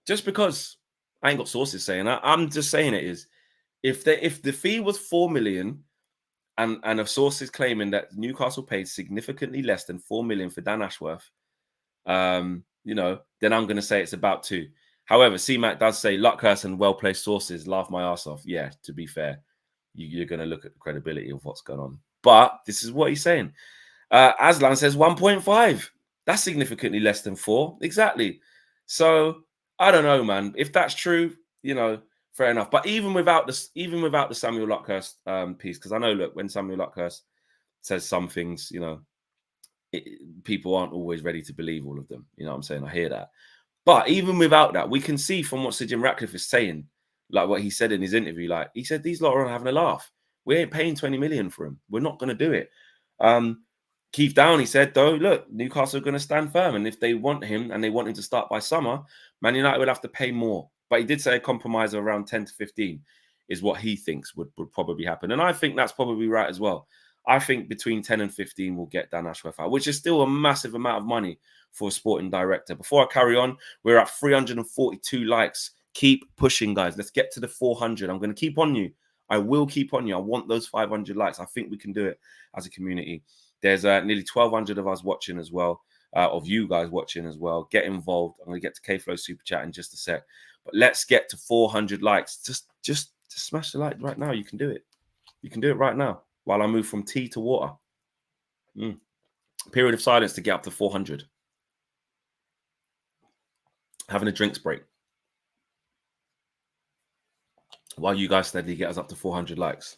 Just because I ain't got sources saying that. I'm just saying it is. If the fee was 4 million and a source is claiming that Newcastle paid significantly less than 4 million for Dan Ashworth, you know, then I'm going to say it's about 2. However, CMAC does say Luckhurst and well-placed sources laugh my ass off. Yeah, to be fair, you're going to look at the credibility of what's going on. But this is what he's saying. Aslan says 1.5. That's significantly less than 4. Exactly. So I don't know, man. If that's true, you know, fair enough. But even without the Samuel Luckhurst piece, because I know, look, when Samuel Luckhurst says some things, you know, people aren't always ready to believe all of them. You know what I'm saying? I hear that. But even without that, we can see from what Sir Jim Ratcliffe is saying, like what he said in his interview, like he said, these lot are having a laugh. We ain't paying 20 million for him. We're not going to do it. Keith Downey said, though, look, Newcastle are going to stand firm. And if they want him and they want him to start by summer, Man United would have to pay more. But he did say a compromise of around 10 to 15 is what he thinks would probably happen. And I think that's probably right as well. I think between 10 and 15 will get Dan Ashworth out, which is still a massive amount of money for a sporting director. Before I carry on, we're at 342 likes. Keep pushing, guys. Let's get to the 400. I'm going to keep on you. I will keep on you. I want those 500 likes. I think we can do it as a community. There's nearly 1,200 of us watching as well, of you guys watching as well. Get involved. I'm going to get to K-Flow Super Chat in just a sec. But let's get to 400 likes. Just smash the like right now. You can do it. You can do it right now while I move from tea to water. Period of silence to get up to 400. Having a drinks break. While you guys steadily get us up to 400 likes.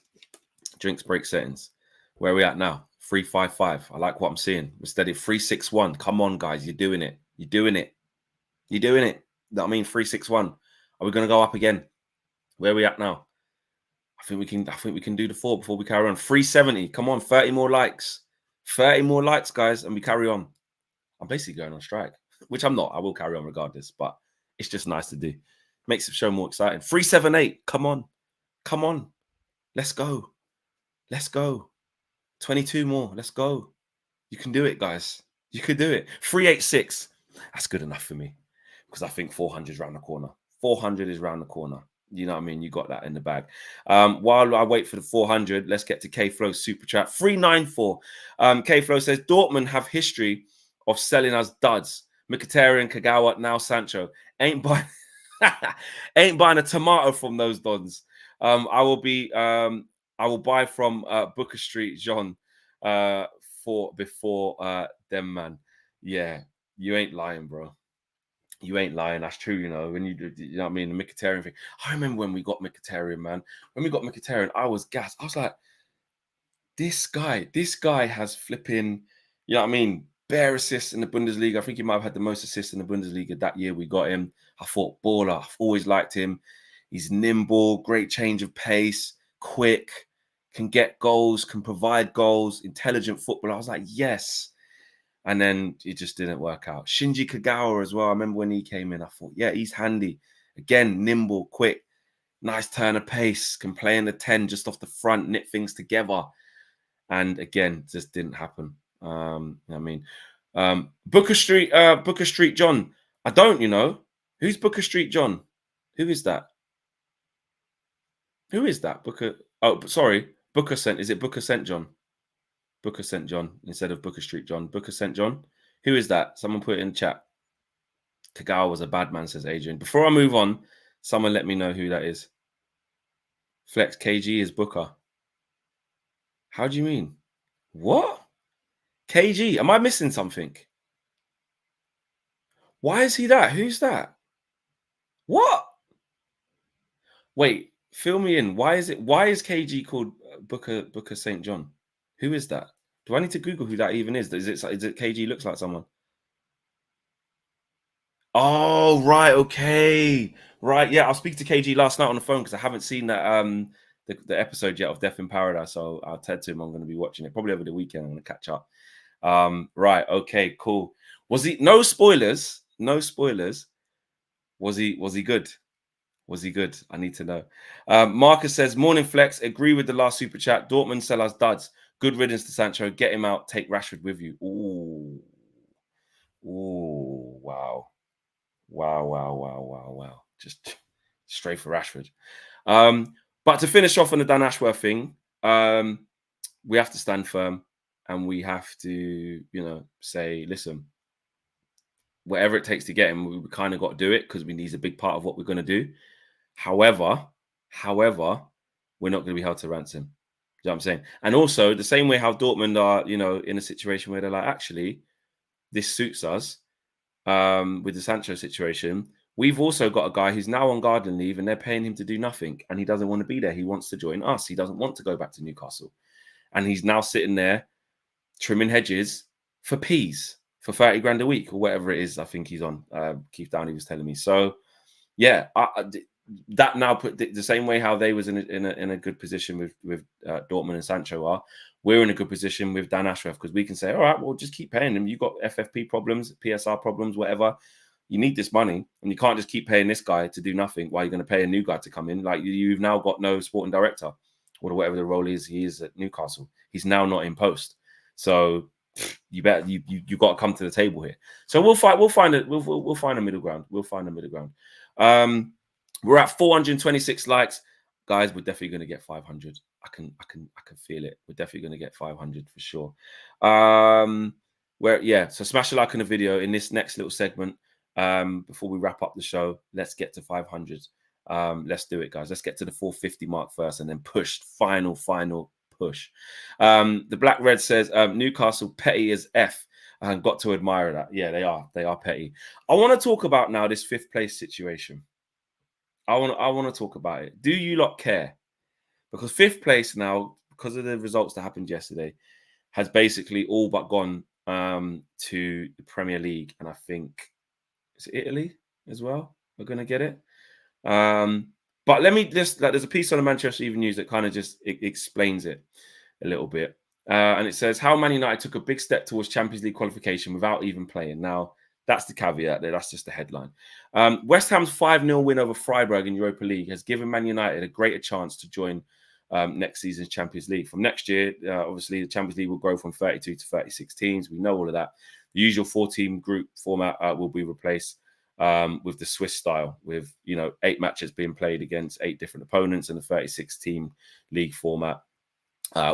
Drinks break settings. Where are we at now? 355. I like what I'm seeing. We're steady. 361. Come on, guys. You're doing it. You're doing it. You're doing it. I mean, 361. Are we going to go up again? Where are we at now? I think we can do the 4 before we carry on. 370. Come on, 30 more likes. 30 more likes, guys, and we carry on. I'm basically going on strike, which I'm not. I will carry on regardless, but it's just nice to do. Makes the show more exciting. 378. Come on. Come on. Let's go. Let's go. 22 more. Let's go. You can do it, guys. You could do it. 386. That's good enough for me because I think 400 is around the corner. 400 is around the corner. You know what I mean? You got that in the bag. While I wait for the 400, let's get to K-Flow Super Chat. 394. K-Flow says, Dortmund have history of selling us duds. Mkhitaryan, Kagawa, now Sancho. Ain't buying a tomato from those dons. I will buy from Booker Street, John, before them, man. Yeah, you ain't lying, bro. You ain't lying. That's true, you know. When you know what I mean, the Mkhitaryan thing. I remember when we got Mkhitaryan, man. When we got Mkhitaryan, I was gassed. I was like, this guy has flipping, you know what I mean, bare assists in the Bundesliga. I think he might have had the most assists in the Bundesliga that year we got him. I thought, baller. I've always liked him. He's nimble, great change of pace, quick, can get goals, can provide goals, intelligent footballer. I was like, yes. And then it just didn't work out. Shinji Kagawa as well. I remember when he came in, I thought, yeah, he's handy. Again, nimble, quick, nice turn of pace, can play in the 10 just off the front, knit things together. And again, just didn't happen. I mean, Booker Street John. I don't, you know. Who's Booker Street John? Who is that? Who is that? Booker. Oh, sorry. Booker St. Is it Booker St. John? Booker St. John instead of Booker Street John. Booker St. John. Who is that? Someone put it in chat. Kagawa was a bad man, says Adrian. Before I move on, someone let me know who that is. Flex KG is Booker. How do you mean? What? KG? Am I missing something? Why is he that? Who's that? What? Wait, fill me in. Why is KG called Booker St. John? Who is that? Do I need to Google who that even is? Is it KG looks like someone? Oh, right, okay. Right, yeah. I'll speak to KG last night on the phone because I haven't seen that the episode yet of Death in Paradise. So I'll tell to him I'm gonna be watching it probably over the weekend. I'm gonna catch up. Right, okay, cool. Was he no spoilers? No spoilers. Was he good? Was he good? I need to know. Marcus says, Morning Flex, agree with the last super chat. Dortmund sell us duds. Good riddance to Sancho. Get him out. Take Rashford with you. Ooh. Ooh. Wow. Wow, wow, wow, wow, wow. Just straight for Rashford. But to finish off on the Dan Ashworth thing, we have to stand firm and we have to, say, listen, whatever it takes to get him, we kind of got to do it because he's a big part of what we're going to do. However, we're not going to be held to ransom. You know what I'm saying? And also the same way how Dortmund are, in a situation where they're like, actually, this suits us. With the Sancho situation, we've also got a guy who's now on garden leave and they're paying him to do nothing and he doesn't want to be there. He wants to join us. He doesn't want to go back to Newcastle. And he's now sitting there trimming hedges for peas for 30 grand a week or whatever it is. I think he's on. Keith Downey was telling me. So yeah, that now put the same way how they was in a good position with Dortmund and Sancho are. We're in a good position with Dan Ashworth because we can say, all right, well, just keep paying him. You've got FFP problems, PSR problems, whatever. You need this money, and you can't just keep paying this guy to do nothing while you're going to pay a new guy to come in. Like you've now got no sporting director or whatever the role is he is at Newcastle. He's now not in post, so you got to come to the table here. So we'll find a middle ground. We'll find a middle ground. We're at 426 likes, guys. We're definitely going to get 500. I can feel it. We're definitely going to get 500 for sure. So smash a like on the video in this next little segment. Before we wrap up the show, let's get to 500. Let's do it, guys. Let's get to the 450 mark first, and then push. Final push. The Black Red says Newcastle petty as F. And got to admire that. Yeah, they are. They are petty. I want to talk about now this 5th place situation. I want to talk about it. Do you lot care? Because 5th place now, because of the results that happened yesterday, has basically all but gone to the Premier League, and I think it's Italy as well. We're going to get it. But let me just there's a piece on the Manchester Evening News that kind of just explains it a little bit, and it says how Man United took a big step towards Champions League qualification without even playing. Now that's the caveat there. That's just the headline. West Ham's 5-0 win over Freiburg in Europa League has given Man United a greater chance to join next season's Champions League. From next year, obviously, the Champions League will grow from 32 to 36 teams. We know all of that. The usual 4-team group format will be replaced with the Swiss style, with 8 matches being played against 8 different opponents, and the 36-team league format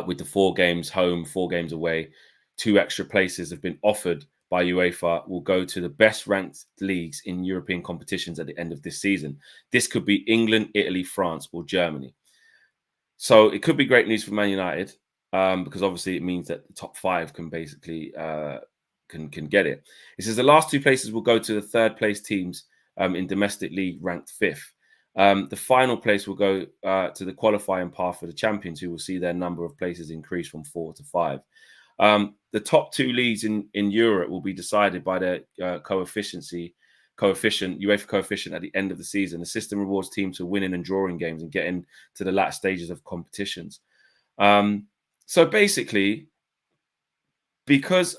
with the 4 games home, 4 games away. 2 extra places have been offered by UEFA will go to the best ranked leagues in European competitions at the end of this season. This could be England, Italy, France, or Germany. So it could be great news for Man United because obviously it means that the top 5 can basically can get it. It says the last 2 places will go to the 3rd place teams in domestic league ranked 5th. The final place will go to the qualifying path for the champions, who will see their number of places increase from 4 to 5. The top 2 leagues in Europe will be decided by their UEFA coefficient at the end of the season. The system rewards teams for winning and drawing games and getting to the latter stages of competitions. So basically, because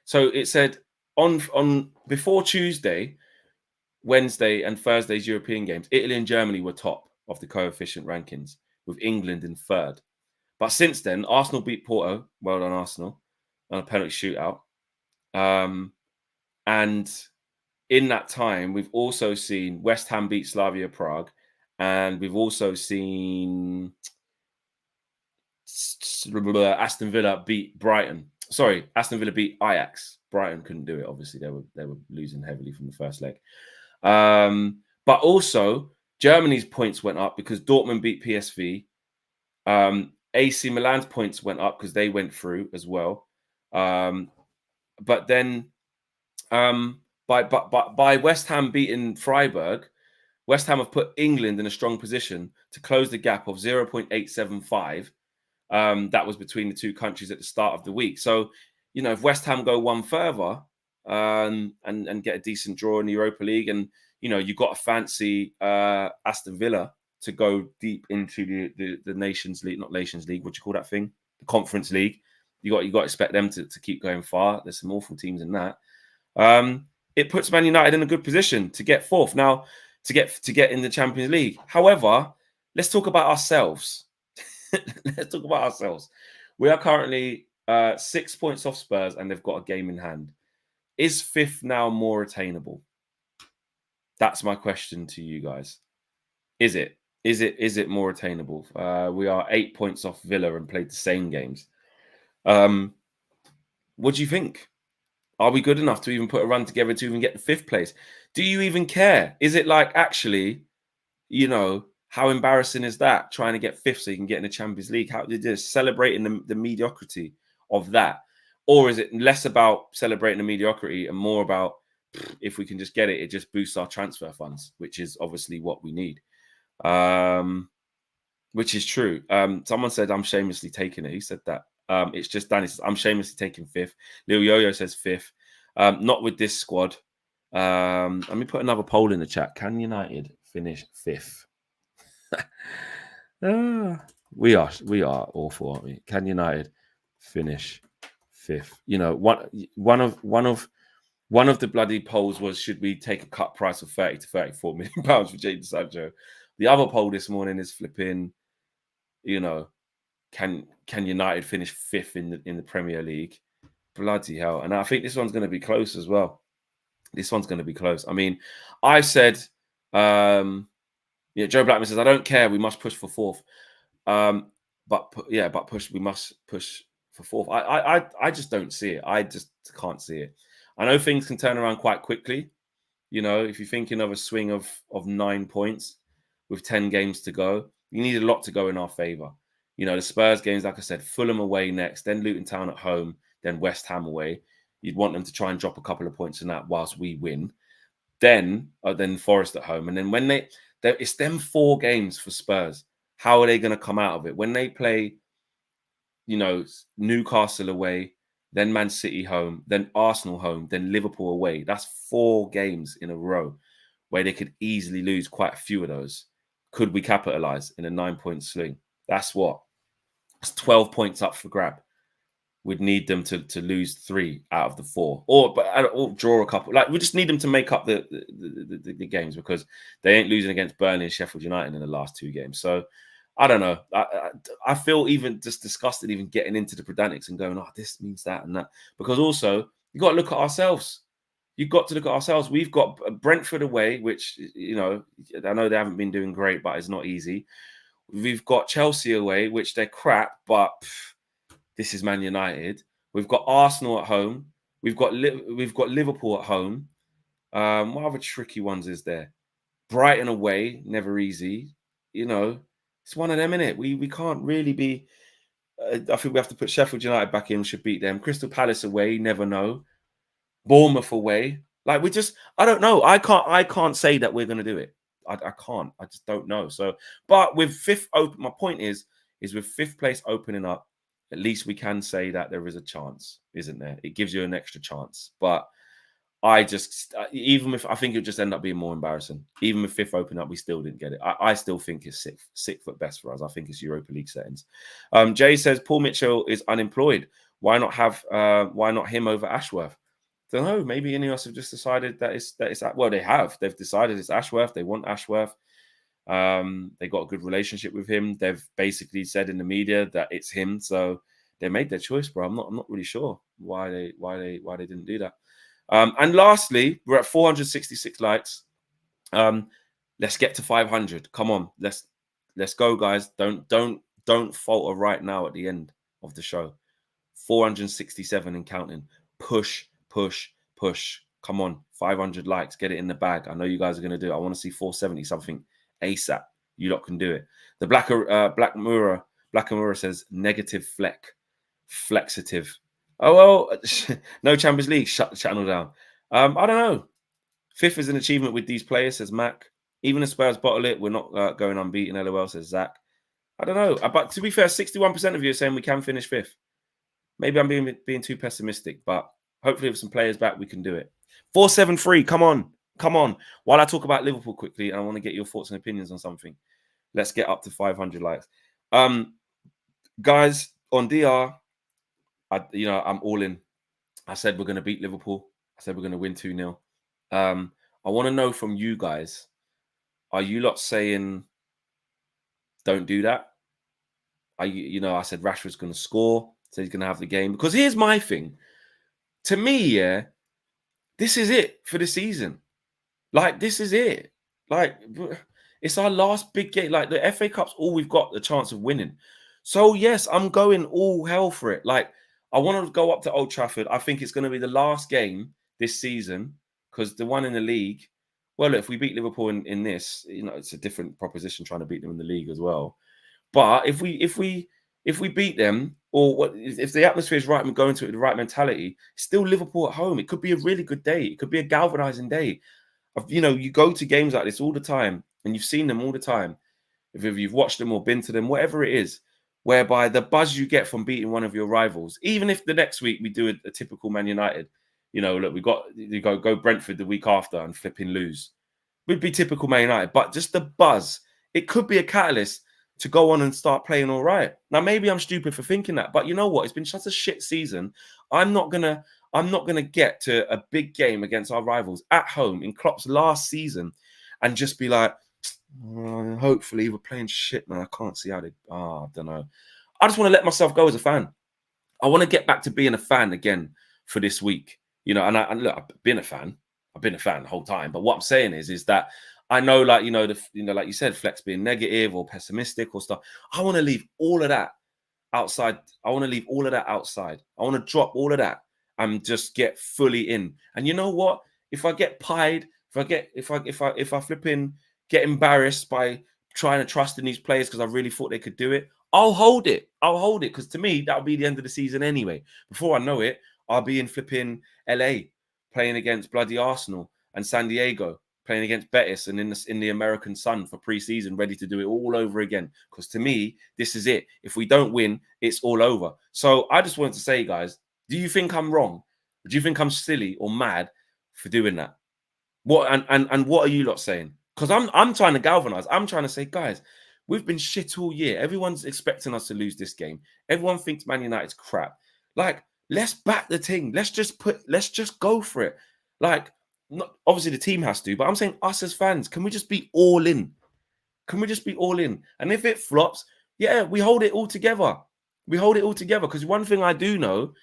so it said on before Tuesday, Wednesday, and Thursday's European games, Italy and Germany were top of the coefficient rankings, with England in 3rd. But since then, Arsenal beat Porto. Well done, Arsenal, on a penalty shootout. And in that time, we've also seen West Ham beat Slavia Prague, and we've also seen Aston Villa beat Brighton. Sorry, Aston Villa beat Ajax. Brighton couldn't do it. Obviously, they were losing heavily from the first leg. But also, Germany's points went up because Dortmund beat PSV. AC Milan's points went up because they went through as well. But then by West Ham beating Freiburg, West Ham have put England in a strong position to close the gap of 0.875 that was between the two countries at the start of the week. So, if West Ham go one further and get a decent draw in the Europa League, and you've got to fancy Aston Villa to go deep into the Nations League, not Nations League, what do you call that thing? The Conference League. You got to expect them to keep going far. There's some awful teams in that. It puts Man United in a good position to get fourth now, to get in the Champions League. However, let's talk about ourselves. Let's talk about ourselves. We are currently 6 points off Spurs, and they've got a game in hand. Is fifth now more attainable? That's my question to you guys. Is it? Is it more attainable? We are 8 points off Villa and played the same games. What do you think? Are we good enough to even put a run together to even get the fifth place? Do you even care? Is it like, actually, how embarrassing is that, trying to get fifth so you can get in the Champions League? How did this celebrating the mediocrity of that? Or is it less about celebrating the mediocrity and more about, if we can just get it, it just boosts our transfer funds, which is obviously what we need. Which is true. Someone said I'm shamelessly taking it. He said that. It's just Danny says I'm shamelessly taking fifth. Lil Yo-Yo says fifth. Not with this squad. Let me put another poll in the chat. Can United finish fifth? We are awful, aren't we? Can United finish fifth? One of the bloody polls was, should we take a cut price of 30 to 34 million pounds for Jadon Sancho? The other poll this morning is flipping, can United finish fifth in the Premier League? Bloody hell. And I think this one's going to be close as well. This one's going to be close. I mean, I said, Joe Blackman says, I don't care. We must push for fourth. We must push for fourth. I just don't see it. I just can't see it. I know things can turn around quite quickly. If you're thinking of a swing of 9 points with 10 games to go, you need a lot to go in our favour. The Spurs games, like I said, Fulham away next, then Luton Town at home, then West Ham away. You'd want them to try and drop a couple of points in that whilst we win. Then Forest at home. And then when it's them 4 games for Spurs, how are they going to come out of it? When they play, Newcastle away, then Man City home, then Arsenal home, then Liverpool away. That's 4 games in a row where they could easily lose quite a few of those. Could we capitalise in a 9-point swing? That's what? It's 12 points up for grab. We'd need them to lose 3 out of the 4, or draw a couple. Like, we just need them to make up the games, because they ain't losing against Burnley and Sheffield United in the last 2 games. So I don't know. I feel even just disgusted even getting into the pedantics and going, this means that and that. Because also, you've got to look at ourselves. You've got to look at ourselves. We've got Brentford away, which, I know they haven't been doing great, but it's not easy. We've got Chelsea away, which they're crap, but this is Man United. We've got Arsenal at home. We've got Liverpool at home. What other tricky ones is there? Brighton away, never easy. It's one of them, innit? We can't really be. I think we have to put Sheffield United back in. We should beat them. Crystal Palace away, never know. Bournemouth away. Like, I don't know. I can't say that we're going to do it. I can't. I just don't know. So, but with fifth open, my point is with fifth place opening up, at least we can say that there is a chance, isn't there? It gives you an extra chance. But I just, even if I think it would just end up being more embarrassing. Even with fifth open up, we still didn't get it. I still think it's sixth at best for us. I think it's Europa League settings. Jay says Paul Mitchell is unemployed. Why not him over Ashworth? Don't know. Maybe any of us have just decided that it's well, they have. They've decided it's Ashworth. They want Ashworth. They got a good relationship with him. They've basically said in the media that it's him. So they made their choice, bro. I'm not really sure why they didn't do that. And lastly, we're at 466 likes. Let's get to 500. Come on, let's go, guys. Don't falter right now at the end of the show. 467 and counting. Push. Come on, 500 likes. Get it in the bag. I know you guys are going to do it. I want to see 470 something ASAP. You lot can do it. The Black Amura says negative flexitive. Oh, well, no Champions League. Shut the channel down. I don't know. Fifth is an achievement with these players, says Mac. Even if Spurs bottle it, we're not going unbeaten, LOL, says Zach. I don't know. But to be fair, 61% of you are saying we can finish 5th. Maybe I'm being too pessimistic, but hopefully with some players back, we can do it. 473, come on. Come on. While I talk about Liverpool quickly, and I want to get your thoughts and opinions on something. Let's get up to 500 likes. Guys, on DR, I'm all in. I said we're going to beat Liverpool. I said we're going to win 2-0. I want to know from you guys, are you lot saying don't do that? I said Rashford's going to score, so he's going to have the game. Because here's my thing. To me, yeah, this is it for the season. Like, this is it. Like, it's our last big game. Like, the FA Cup's all we've got the chance of winning. So, yes, I'm going all hell for it. Like, I want to go up to Old Trafford. I think it's going to be the last game this season because the one in the league, well, look, if we beat Liverpool in this, it's a different proposition trying to beat them in the league as well. But if we beat them, or if the atmosphere is right and we go into it with the right mentality, it's still Liverpool at home. It could be a really good day. It could be a galvanizing day. You go to games like this all the time, and you've seen them all the time. If you've watched them or been to them, whatever it is, whereby the buzz you get from beating one of your rivals, even if the next week we do a typical Man United, look, you go Brentford the week after and flipping lose. Would be typical Man United, but just the buzz, it could be a catalyst to go on and start playing all right. Now, maybe I'm stupid for thinking that, but you know what? It's been such a shit season. I'm not gonna get to a big game against our rivals at home in Klopp's last season and just be like, hopefully we're playing shit, man. I can't see how they. I don't know. I just want to let myself go as a fan. I want to get back to being a fan again for this week. And look, I've been a fan. I've been a fan the whole time. But what I'm saying is that I know, like, like you said, Flex being negative or pessimistic or stuff. I want to leave all of that outside. I want to leave all of that outside. I want to drop all of that and just get fully in. And you know what? If I get pied, if I flipping get embarrassed by trying to trust in these players because I really thought they could do it, I'll hold it. I'll hold it because to me that'll be the end of the season anyway. Before I know it, I'll be in flipping LA playing against bloody Arsenal and San Diego, playing against Betis and in the American sun for pre-season, ready to do it all over again. Because to me, this is it. If we don't win, it's all over. So I just wanted to say, guys, do you think I'm wrong? Do you think I'm silly or mad for doing that? What and what are you lot saying? Because I'm trying to galvanize. I'm trying to say, guys, we've been shit all year. Everyone's expecting us to lose this game. Everyone thinks Man United's crap. Like, let's back the team. Let's just go for it. Like, obviously the team has to, but I'm saying us as fans, can we just be all in? Can we just be all in? And if it flops, yeah, we hold it all together. We hold it all together. Because one thing I do know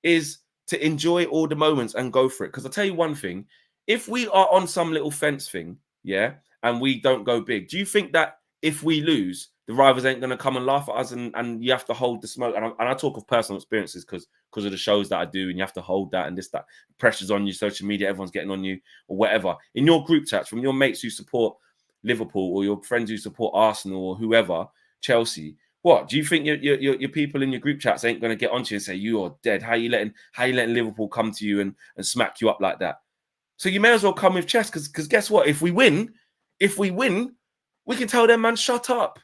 is to enjoy all the moments and go for it. Because I'll tell you one thing, if we are on some little fence thing, yeah, and we don't go big, do you think that if we lose, the rivals ain't going to come and laugh at us and you have to hold the smoke? And I talk of personal experiences because of the shows that I do, and you have to hold that and that pressure's on you, social media, everyone's getting on you or whatever. In your group chats from your mates who support Liverpool or your friends who support Arsenal or whoever, Chelsea, what do you think your people in your group chats ain't going to get onto you and say you're dead? How you letting Liverpool come to you and smack you up like that? So you may as well come with chess because guess what? If we win, we can tell them, man, shut up.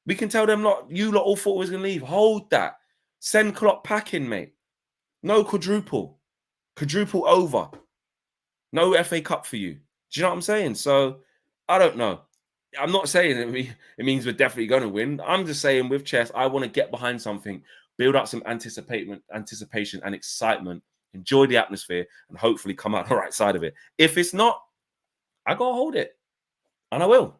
We can tell them, you lot all thought we was going to leave. Hold that. Send Klopp packing, mate. No quadruple. Quadruple over. No FA Cup for you. Do you know what I'm saying? So, I don't know. I'm not saying it means we're definitely going to win. I'm just saying with chess, I want to get behind something, build up some anticipation and excitement, enjoy the atmosphere, and hopefully come out the right side of it. If it's not, I got to hold it. And I will.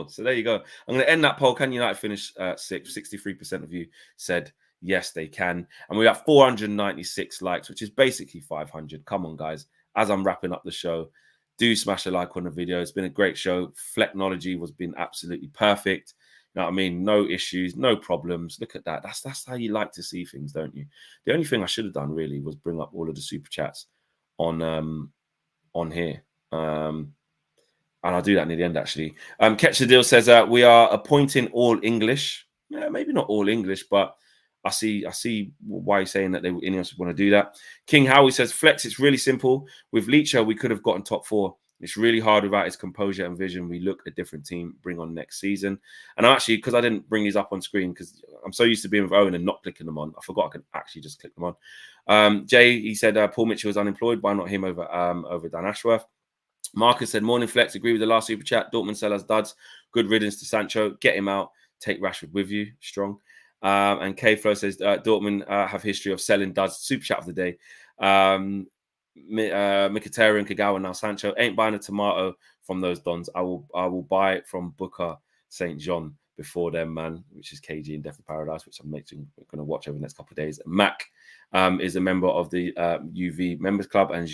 So there you go. I'm going to end that poll. Can United finish sixth? 63% of you said yes, they can. And we have 496 likes, which is basically 500. Come on, guys. As I'm wrapping up the show, do smash a like on the video. It's been a great show. Flecknology has been absolutely perfect. You know what I mean? No issues, no problems. Look at that. That's how you like to see things, don't you? The only thing I should have done really was bring up all of the super chats on here. And I'll do that near the end, actually. Catch the Deal says we are appointing all English. Yeah, maybe not all English, but I see why you're saying that Ineos would want to do that. King Howie says, Flex, it's really simple. With Leacher, we could have gotten top 4 It's really hard without his composure and vision. We look a different team, bring on next season. And I'm actually, because I didn't bring these up on screen, because I'm so used to being with Owen and not clicking them on, I forgot I could actually just click them on. Jay, he said Paul Mitchell was unemployed. Why not him over Dan Ashworth? Marcus said, morning flex, agree with the last super chat. Dortmund sellers duds. Good riddance to Sancho. Get him out. Take Rashford with you. Strong. And K Flo says, Dortmund have history of selling duds. Super chat of the day. Mkhitaryan, Kagawa, now Sancho. Ain't buying a tomato from those dons. I will buy it from Booker St. John before them, man, which is KG and Death of Paradise, which I'm going to watch over the next couple of days. Mac is a member of the UV Members Club, and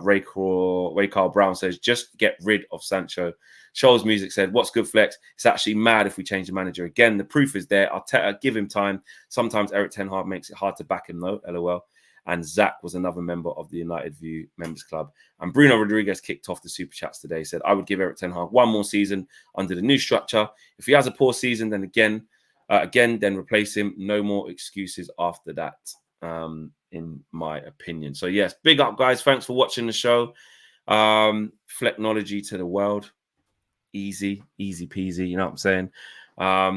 Ray Carl Brown says, just get rid of Sancho. Shoals Music said, what's good, Flex? It's actually mad if we change the manager again. The proof is there. Arteta, give him time. Sometimes Eric Ten Hag makes it hard to back him, though, LOL. And Zach was another member of the United View Members Club. And Bruno Rodriguez kicked off the Super Chats today. Said, I would give Eric Ten Hag one more season under the new structure. If he has a poor season, then again, then replace him. No more excuses after that, in my opinion. So, yes, big up, guys. Thanks for watching the show. Flecknology to the world. Easy peasy. You know what I'm saying?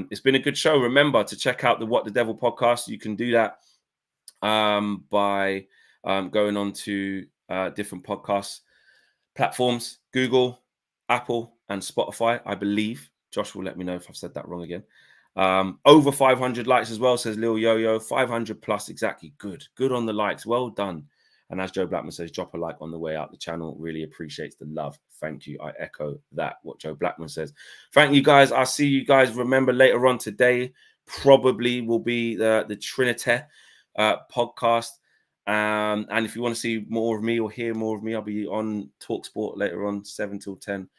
It's been a good show. Remember to check out the What the Devil podcast. You can do that by going on to different podcast platforms, Google, Apple, and Spotify, I believe. Josh will let me know if I've said that wrong again. Over 500 likes as well, says Lil Yo-Yo. 500 plus, exactly. Good on the likes. Well done. And as Joe Blackman says, drop a like on the way out the channel. Really appreciates the love. Thank you. I echo that, what Joe Blackman says. Thank you, guys. I'll see you guys. Remember, later on today, probably will be the Trinité podcast. And if you want to see more of me or hear more of me, I'll be on TalkSport later on, 7 till 10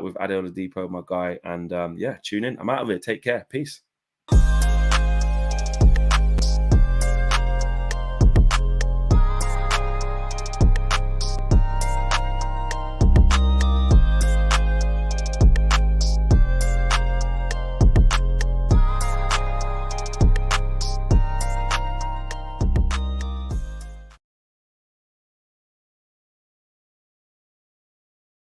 with Adel Oladipo, my guy. And yeah, tune in. I'm out of here. Take care. Peace.